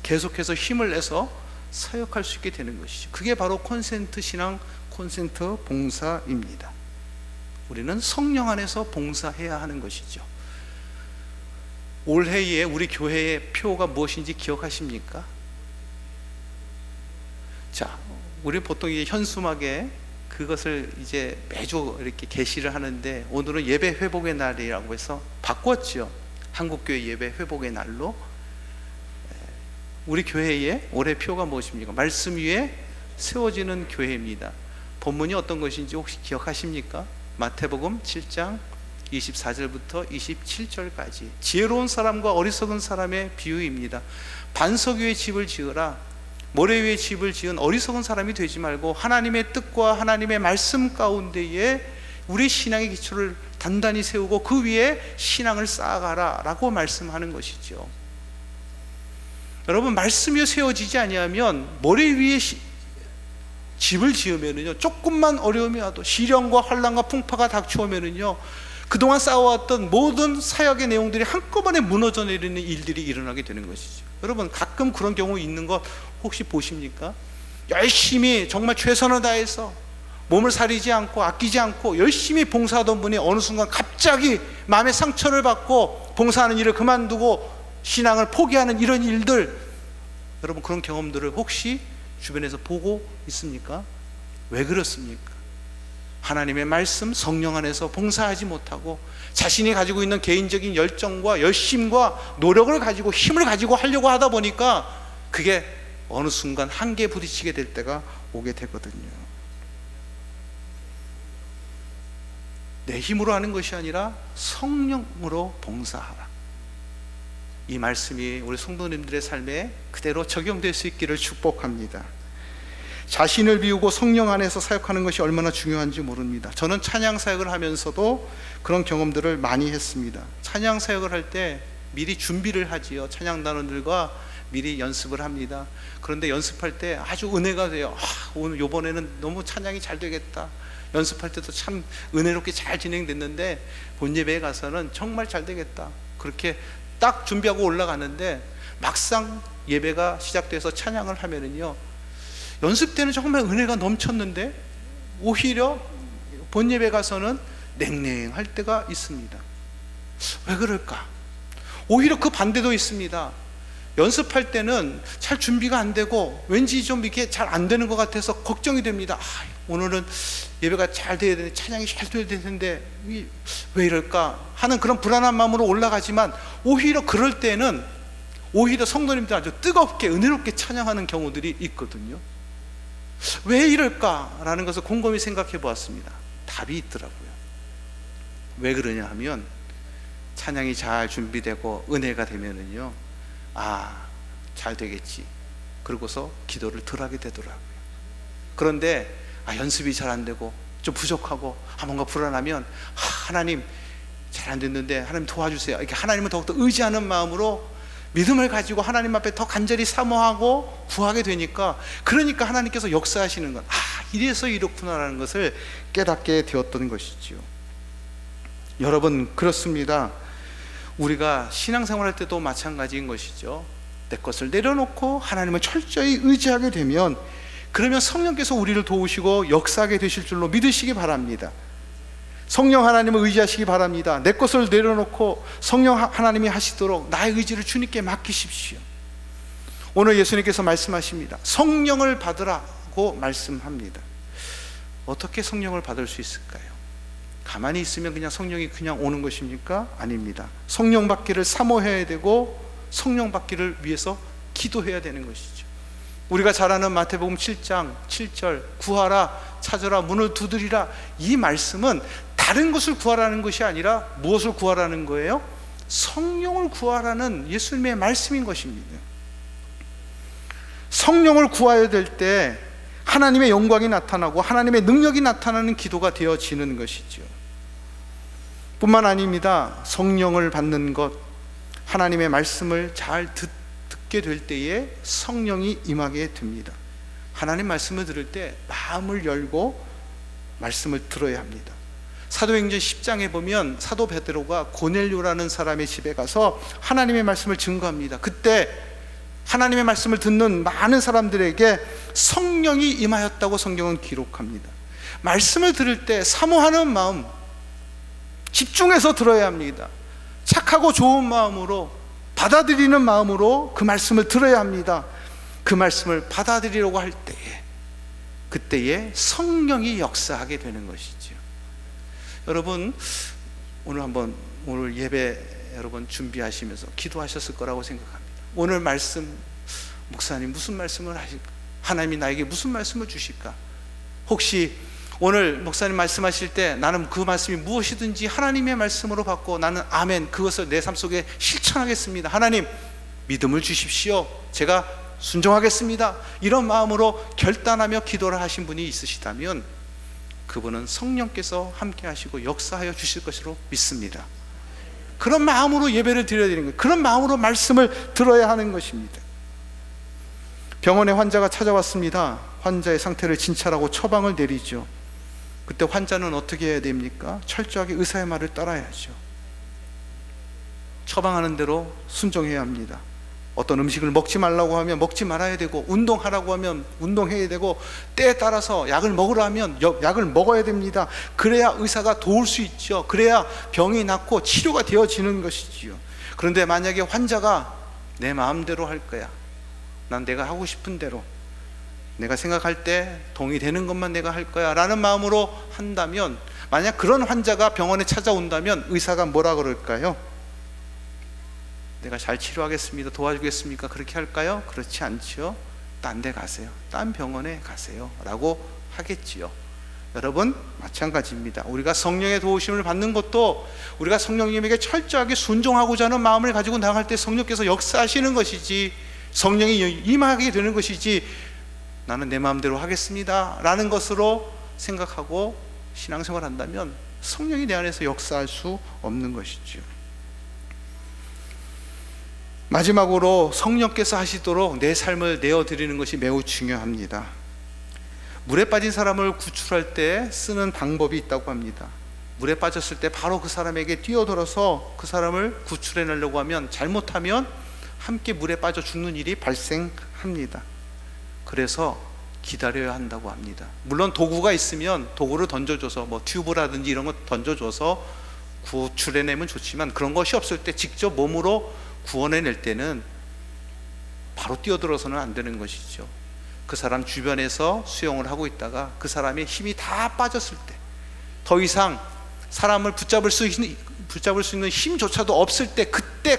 계속해서 힘을 내서 사역할 수 있게 되는 것이죠. 그게 바로 콘센트 신앙, 콘센트 봉사입니다. 우리는 성령 안에서 봉사해야 하는 것이죠. 올해에 우리 교회의 표가 무엇인지 기억하십니까? 자, 우리 보통 이 현수막에 그것을 이제 매주 이렇게 게시를 하는데, 오늘은 예배 회복의 날이라고 해서 바꿨죠. 한국교회 예배 회복의 날로. 우리 교회의 올해 표가 무엇입니까? 말씀 위에 세워지는 교회입니다. 본문이 어떤 것인지 혹시 기억하십니까? 마태복음 7장 24절부터 27절까지 지혜로운 사람과 어리석은 사람의 비유입니다. 반석 위에 집을 지으라. 모래 위에 집을 지은 어리석은 사람이 되지 말고 하나님의 뜻과 하나님의 말씀 가운데에 우리 신앙의 기초를 단단히 세우고 그 위에 신앙을 쌓아가라 라고 말씀하는 것이죠. 여러분, 말씀 위에 세워지지 아니하면, 모래 위에 집을 지으면은요, 조금만 어려움이 와도, 시련과 환난과 풍파가 닥쳐오면은요, 그동안 쌓아왔던 모든 사역의 내용들이 한꺼번에 무너져 내리는 일들이 일어나게 되는 것이죠. 여러분, 가끔 그런 경우 있는 것 혹시 보십니까? 열심히 정말 최선을 다해서 몸을 사리지 않고 아끼지 않고 열심히 봉사하던 분이 어느 순간 갑자기 마음의 상처를 받고 봉사하는 일을 그만두고 신앙을 포기하는 이런 일들, 여러분 그런 경험들을 혹시 주변에서 보고 있습니까? 왜 그렇습니까? 하나님의 말씀, 성령 안에서 봉사하지 못하고 자신이 가지고 있는 개인적인 열정과 열심과 노력을 가지고 힘을 가지고 하려고 하다 보니까 그게 어느 순간 한계에 부딪히게 될 때가 오게 되거든요. 내 힘으로 하는 것이 아니라 성령으로 봉사하라. 이 말씀이 우리 성도님들의 삶에 그대로 적용될 수 있기를 축복합니다. 자신을 비우고 성령 안에서 사역하는 것이 얼마나 중요한지 모릅니다. 저는 찬양 사역을 하면서도 그런 경험들을 많이 했습니다. 찬양 사역을 할 때 미리 준비를 하지요. 찬양단원들과 미리 연습을 합니다. 그런데 연습할 때 아주 은혜가 돼요. 오늘 이번에는 너무 찬양이 잘 되겠다. 연습할 때도 참 은혜롭게 잘 진행됐는데 본예배에 가서는 정말 잘 되겠다. 그렇게 딱 준비하고 올라가는데 막상 예배가 시작돼서 찬양을 하면은요, 연습 때는 정말 은혜가 넘쳤는데 오히려 본예배 가서는 냉랭할 때가 있습니다. 왜 그럴까? 오히려 그 반대도 있습니다. 연습할 때는 잘 준비가 안 되고 왠지 좀 이렇게 잘 안 되는 것 같아서 걱정이 됩니다. 오늘은 예배가 잘 돼야 되는데, 찬양이 잘 돼야 되는데 왜 이럴까 하는 그런 불안한 마음으로 올라가지만, 오히려 그럴 때는 오히려 성도님들 아주 뜨겁게 은혜롭게 찬양하는 경우들이 있거든요. 왜 이럴까라는 것을 곰곰이 생각해 보았습니다. 답이 있더라고요. 왜 그러냐 하면 찬양이 잘 준비되고 은혜가 되면은요, 잘 되겠지, 그러고서 기도를 덜 하게 되더라고요. 그런데 연습이 잘 안 되고 좀 부족하고 뭔가 불안하면 하나님 잘 안 됐는데 하나님 도와주세요, 이렇게 하나님을 더욱더 의지하는 마음으로 믿음을 가지고 하나님 앞에 더 간절히 사모하고 구하게 되니까, 그러니까 하나님께서 역사하시는 것, 이래서 이렇구나라는 것을 깨닫게 되었던 것이지요. 여러분, 그렇습니다. 우리가 신앙생활할 때도 마찬가지인 것이죠. 내 것을 내려놓고 하나님을 철저히 의지하게 되면, 그러면 성령께서 우리를 도우시고 역사하게 되실 줄로 믿으시기 바랍니다. 성령 하나님을 의지하시기 바랍니다. 내 것을 내려놓고 성령 하나님이 하시도록 나의 의지를 주님께 맡기십시오. 오늘 예수님께서 말씀하십니다. 성령을 받으라고 말씀합니다. 어떻게 성령을 받을 수 있을까요? 가만히 있으면 그냥 성령이 그냥 오는 것입니까? 아닙니다. 성령 받기를 사모해야 되고 성령 받기를 위해서 기도해야 되는 것이죠. 우리가 잘 아는 마태복음 7장 7절, 구하라, 찾으라, 문을 두드리라, 이 말씀은 다른 것을 구하라는 것이 아니라 무엇을 구하라는 거예요? 성령을 구하라는 예수님의 말씀인 것입니다. 성령을 구해야 될 때 하나님의 영광이 나타나고 하나님의 능력이 나타나는 기도가 되어지는 것이죠. 뿐만 아닙니다. 성령을 받는 것, 하나님의 말씀을 잘 듣게 될 때에 성령이 임하게 됩니다. 하나님 말씀을 들을 때 마음을 열고 말씀을 들어야 합니다. 사도행전 10장에 보면 사도 베드로가 고넬료라는 사람의 집에 가서 하나님의 말씀을 증거합니다. 그때 하나님의 말씀을 듣는 많은 사람들에게 성령이 임하였다고 성경은 기록합니다. 말씀을 들을 때 사모하는 마음, 집중해서 들어야 합니다. 착하고 좋은 마음으로, 받아들이는 마음으로 그 말씀을 들어야 합니다. 그 말씀을 받아들이려고 할 때에, 그때에 성령이 역사하게 되는 것이죠. 여러분, 오늘 예배 여러분 준비하시면서 기도하셨을 거라고 생각합니다. 오늘 말씀, 목사님 무슨 말씀을 하실까? 하나님이 나에게 무슨 말씀을 주실까? 혹시 오늘 목사님 말씀하실 때 나는 그 말씀이 무엇이든지 하나님의 말씀으로 받고 나는 아멘, 그것을 내 삶 속에 실천하겠습니다. 하나님 믿음을 주십시오. 제가 순종하겠습니다. 이런 마음으로 결단하며 기도를 하신 분이 있으시다면 그분은 성령께서 함께 하시고 역사하여 주실 것으로 믿습니다. 그런 마음으로 예배를 드려야 되는 거예요. 그런 마음으로 말씀을 들어야 하는 것입니다. 병원에 환자가 찾아왔습니다. 환자의 상태를 진찰하고 처방을 내리죠. 그때 환자는 어떻게 해야 됩니까? 철저하게 의사의 말을 따라야죠. 처방하는 대로 순종해야 합니다. 어떤 음식을 먹지 말라고 하면 먹지 말아야 되고, 운동하라고 하면 운동해야 되고, 때에 따라서 약을 먹으라 하면 약을 먹어야 됩니다. 그래야 의사가 도울 수 있죠. 그래야 병이 낫고 치료가 되어지는 것이지요. 그런데 만약에 환자가 내 마음대로 할 거야, 난 내가 하고 싶은 대로, 내가 생각할 때 동의되는 것만 내가 할 거야 라는 마음으로 한다면, 만약 그런 환자가 병원에 찾아온다면 의사가 뭐라 그럴까요? 내가 잘 치료하겠습니다, 도와주겠습니까? 그렇게 할까요? 그렇지 않죠. 딴 데 가세요, 딴 병원에 가세요 라고 하겠지요. 여러분, 마찬가지입니다. 우리가 성령의 도우심을 받는 것도 우리가 성령님에게 철저하게 순종하고자 하는 마음을 가지고 나갈 때 성령께서 역사하시는 것이지, 성령이 임하게 되는 것이지, 나는 내 마음대로 하겠습니다 라는 것으로 생각하고 신앙생활 한다면 성령이 내 안에서 역사할 수 없는 것이죠. 마지막으로 성령께서 하시도록 내 삶을 내어드리는 것이 매우 중요합니다. 물에 빠진 사람을 구출할 때 쓰는 방법이 있다고 합니다. 물에 빠졌을 때 바로 그 사람에게 뛰어들어서 그 사람을 구출해내려고 하면, 잘못하면 함께 물에 빠져 죽는 일이 발생합니다. 그래서 기다려야 한다고 합니다. 물론 도구가 있으면 도구를 던져줘서, 튜브라든지 이런 거 던져줘서 구출해내면 좋지만, 그런 것이 없을 때 직접 몸으로 구원해낼 때는 바로 뛰어들어서는 안 되는 것이죠. 그 사람 주변에서 수영을 하고 있다가 그 사람의 힘이 다 빠졌을 때, 더 이상 사람을 붙잡을 수 있는 힘조차도 없을 때, 그때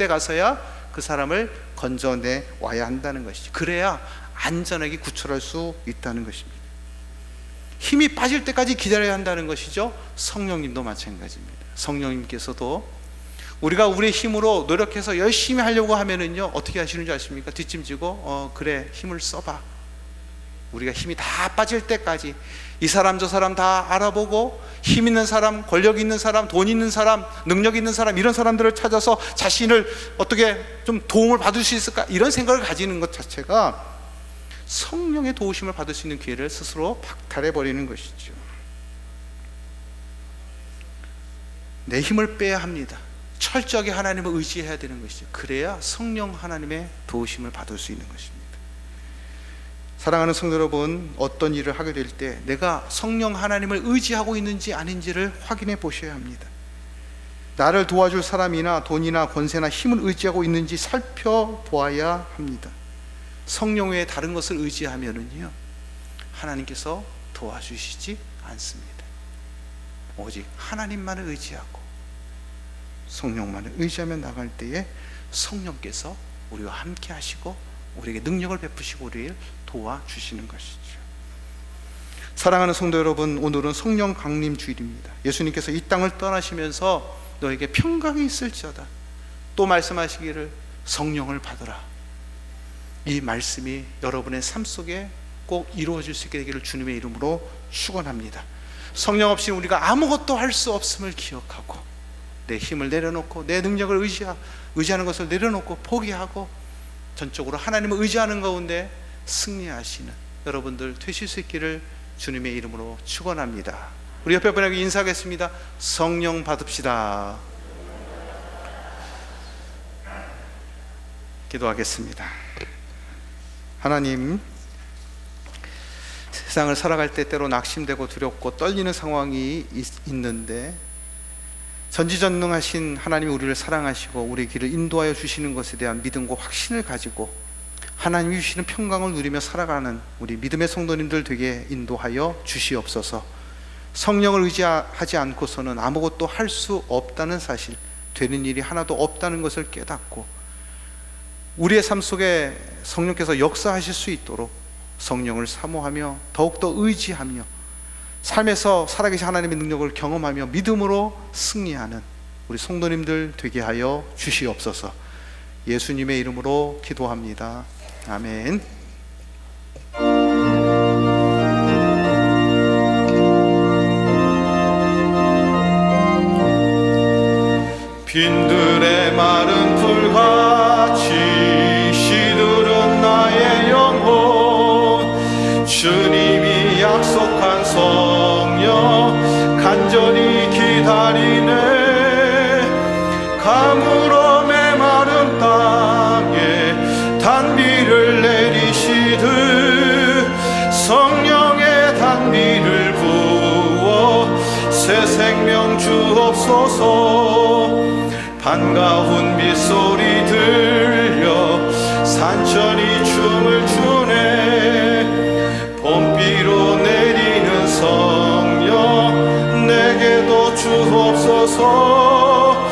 가서야 그 사람을 건져내 와야 한다는 것이죠. 그래야 안전하게 구출할 수 있다는 것입니다. 힘이 빠질 때까지 기다려야 한다는 것이죠. 성령님도 마찬가지입니다. 성령님께서도 우리가 우리의 힘으로 노력해서 열심히 하려고 하면은요, 어떻게 하시는 줄 아십니까? 뒷짐지고 그래, 힘을 써봐. 우리가 힘이 다 빠질 때까지 이 사람 저 사람 다 알아보고 힘 있는 사람, 권력 있는 사람, 돈 있는 사람, 능력 있는 사람, 이런 사람들을 찾아서 자신을 어떻게 좀 도움을 받을 수 있을까, 이런 생각을 가지는 것 자체가 성령의 도우심을 받을 수 있는 기회를 스스로 박탈해 버리는 것이죠. 내 힘을 빼야 합니다. 철저하게 하나님을 의지해야 되는 것이죠. 그래야 성령 하나님의 도우심을 받을 수 있는 것입니다. 사랑하는 성도 여러분, 어떤 일을 하게 될 때 내가 성령 하나님을 의지하고 있는지 아닌지를 확인해 보셔야 합니다. 나를 도와줄 사람이나 돈이나 권세나 힘을 의지하고 있는지 살펴보아야 합니다. 성령 외에 다른 것을 의지하면은요, 하나님께서 도와주시지 않습니다. 오직 하나님만을 의지하고 성령만을 의지하며 나갈 때에 성령께서 우리와 함께 하시고 우리에게 능력을 베푸시고 우리를 도와주시는 것이죠. 사랑하는 성도 여러분, 오늘은 성령 강림 주일입니다. 예수님께서 이 땅을 떠나시면서 너에게 평강이 있을지어다 또 말씀하시기를 성령을 받으라. 이 말씀이 여러분의 삶 속에 꼭 이루어질 수 있게 되기를 주님의 이름으로 축원합니다. 성령 없이 우리가 아무것도 할 수 없음을 기억하고 내 힘을 내려놓고 내 능력을 의지하는 것을 내려놓고 포기하고 전적으로 하나님을 의지하는 가운데 승리하시는 여러분들 되실 수 있기를 주님의 이름으로 축원합니다. 우리 옆에 분에게 인사하겠습니다. 성령 받읍시다. 기도하겠습니다. 하나님, 세상을 살아갈 때 때로 낙심되고 두렵고 떨리는 상황이 있는데 전지전능하신 하나님이 우리를 사랑하시고 우리 길을 인도하여 주시는 것에 대한 믿음과 확신을 가지고 하나님이 주시는 평강을 누리며 살아가는 우리 믿음의 성도님들 되게 인도하여 주시옵소서. 성령을 의지하지 않고서는 아무것도 할 수 없다는 사실, 되는 일이 하나도 없다는 것을 깨닫고 우리의 삶 속에 성령께서 역사하실 수 있도록 성령을 사모하며 더욱더 의지하며 삶에서 살아계신 하나님의 능력을 경험하며 믿음으로 승리하는 우리 성도님들 되게 하여 주시옵소서. 예수님의 이름으로 기도합니다. 아멘. 빈들의 마른 풀같이 시들은 나의 영혼, 주님이 약속한 성령 간절히 기다리네. 가물어 메마른 땅에 단비를 내리시듯 성령의 단비를 부어 새 생명 주옵소서. 반가운 빗소리 들려 산천이 춤을 추네. 봄비로 내리는 성령 내게도 주옵소서.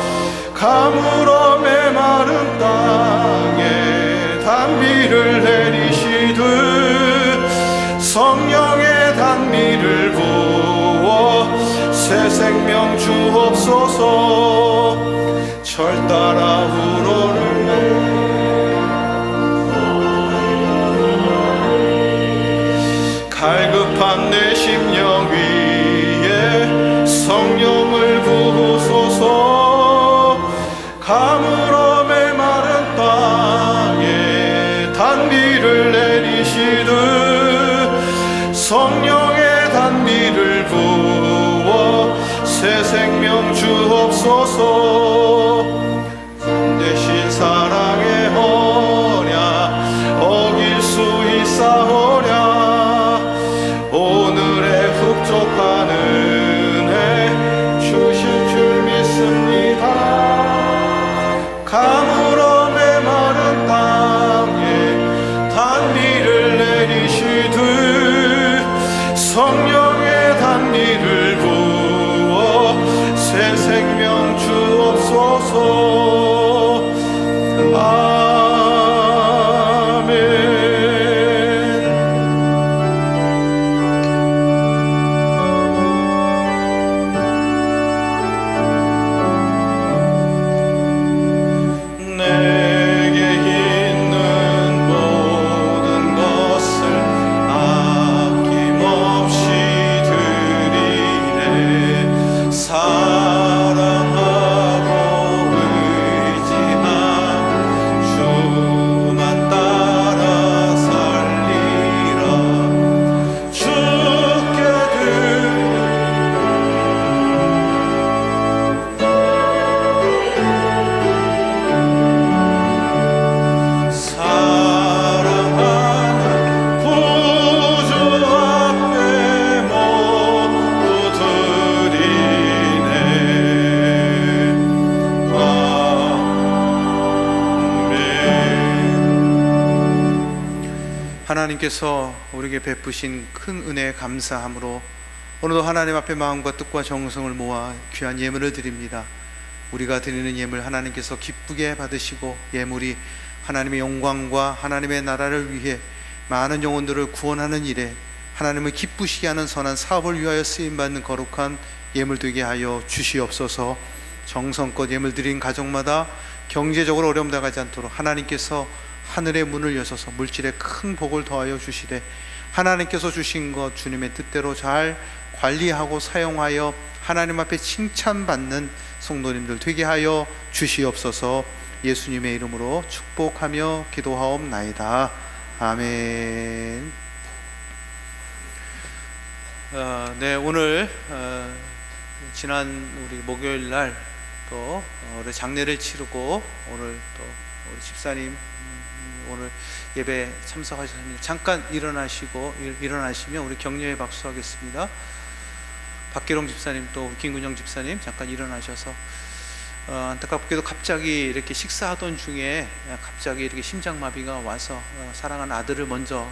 가물어 메마른 땅에 단비를 내리시듯 성령의 단비를 부어 새 생명 주옵소서. 철 따라 우러르네. 갈급한 내 심령 위에 성령을 부으소서. 가물어 메마른 땅에 단비를 내리시듯 성령의 단비를 부어 새 생명 주옵소서. 대신 사랑의 언약 어길 수 있사오랴. 오늘의 흡족한 은혜 주실 줄 믿습니다. 가물어 메마른 땅에 단비를 내리시듯 성령의 단비를 부어 새 생명 주옵소서. 아멘. 하나님께서 우리에게 베푸신 큰 은혜에 감사함으로 오늘도 하나님 앞에 마음과 뜻과 정성을 모아 귀한 예물을 드립니다. 우리가 드리는 예물 하나님께서 기쁘게 받으시고 예물이 하나님의 영광과 하나님의 나라를 위해 많은 영혼들을 구원하는 일에 하나님을 기쁘시게 하는 선한 사업을 위하여 쓰임받는 거룩한 예물 되게 하여 주시옵소서. 정성껏 예물 드린 가정마다 경제적으로 어려움 당하지 않도록 하나님께서 하늘의 문을 여셔서 물질에 큰 복을 더하여 주시되 하나님께서 주신 것 주님의 뜻대로 잘 관리하고 사용하여 하나님 앞에 칭찬받는 성도님들 되게 하여 주시옵소서. 예수님의 이름으로 축복하며 기도하옵나이다. 아멘. 네, 오늘 지난 우리 목요일 날 또 우리 장례를 치르고 오늘 또 우리 집사님 오늘 예배 참석하셨습니다. 잠깐 일어나시면 우리 격려의 박수하겠습니다. 박기롱 집사님 또 김근영 집사님 잠깐 일어나셔서 안타깝게도 갑자기 이렇게 식사하던 중에 갑자기 이렇게 심장마비가 와서 사랑하는 아들을 먼저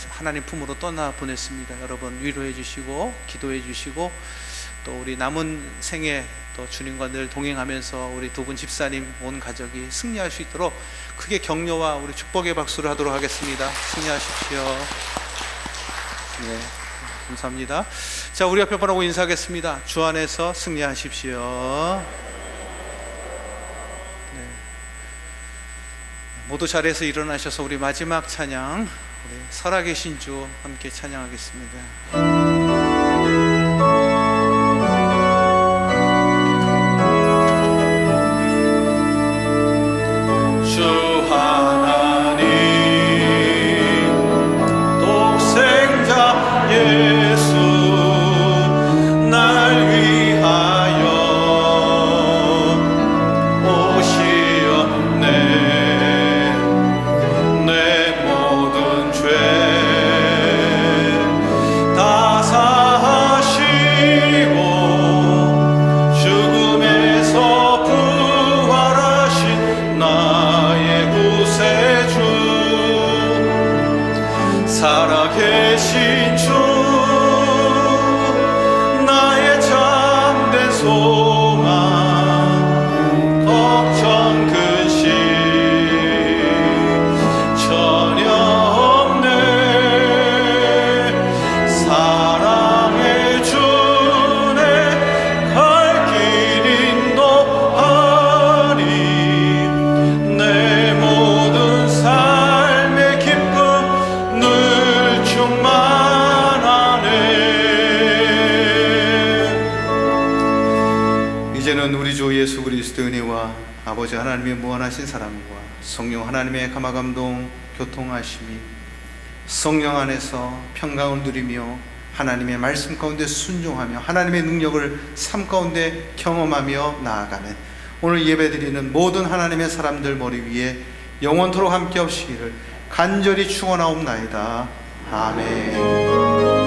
하나님 품으로 떠나 보냈습니다. 여러분 위로해 주시고 기도해 주시고 또 우리 남은 생에 또 주님과 늘 동행하면서 우리 두 분 집사님 온 가족이 승리할 수 있도록 크게 격려와 우리 축복의 박수를 하도록 하겠습니다. 승리하십시오. 네, 감사합니다. 자, 우리 앞에 보라고 인사하겠습니다. 주 안에서 승리하십시오. 네. 모두 자리에서 일어나셔서 우리 마지막 찬양 우리 살아계신 주 함께 찬양하겠습니다. 살아계신 주 나의 참된 소망 걱정 근심 전혀 없네. 사랑해 주네 갈 길 인도하리. 내 모든 삶의 기쁨 늘 충만하네. 이제는 우리 주 예수 그리스도의 은혜와 아버지 하나님의 무한하신 사랑과 성령 하나님의 감화감동 교통하심이 성령 안에서 평강을 누리며 하나님의 말씀 가운데 순종하며 하나님의 능력을 삶 가운데 경험하며 나아가는 오늘 예배드리는 모든 하나님의 사람들 머리 위에 영원토록 함께 없시기를 간절히 축원하옵나이다. 아멘.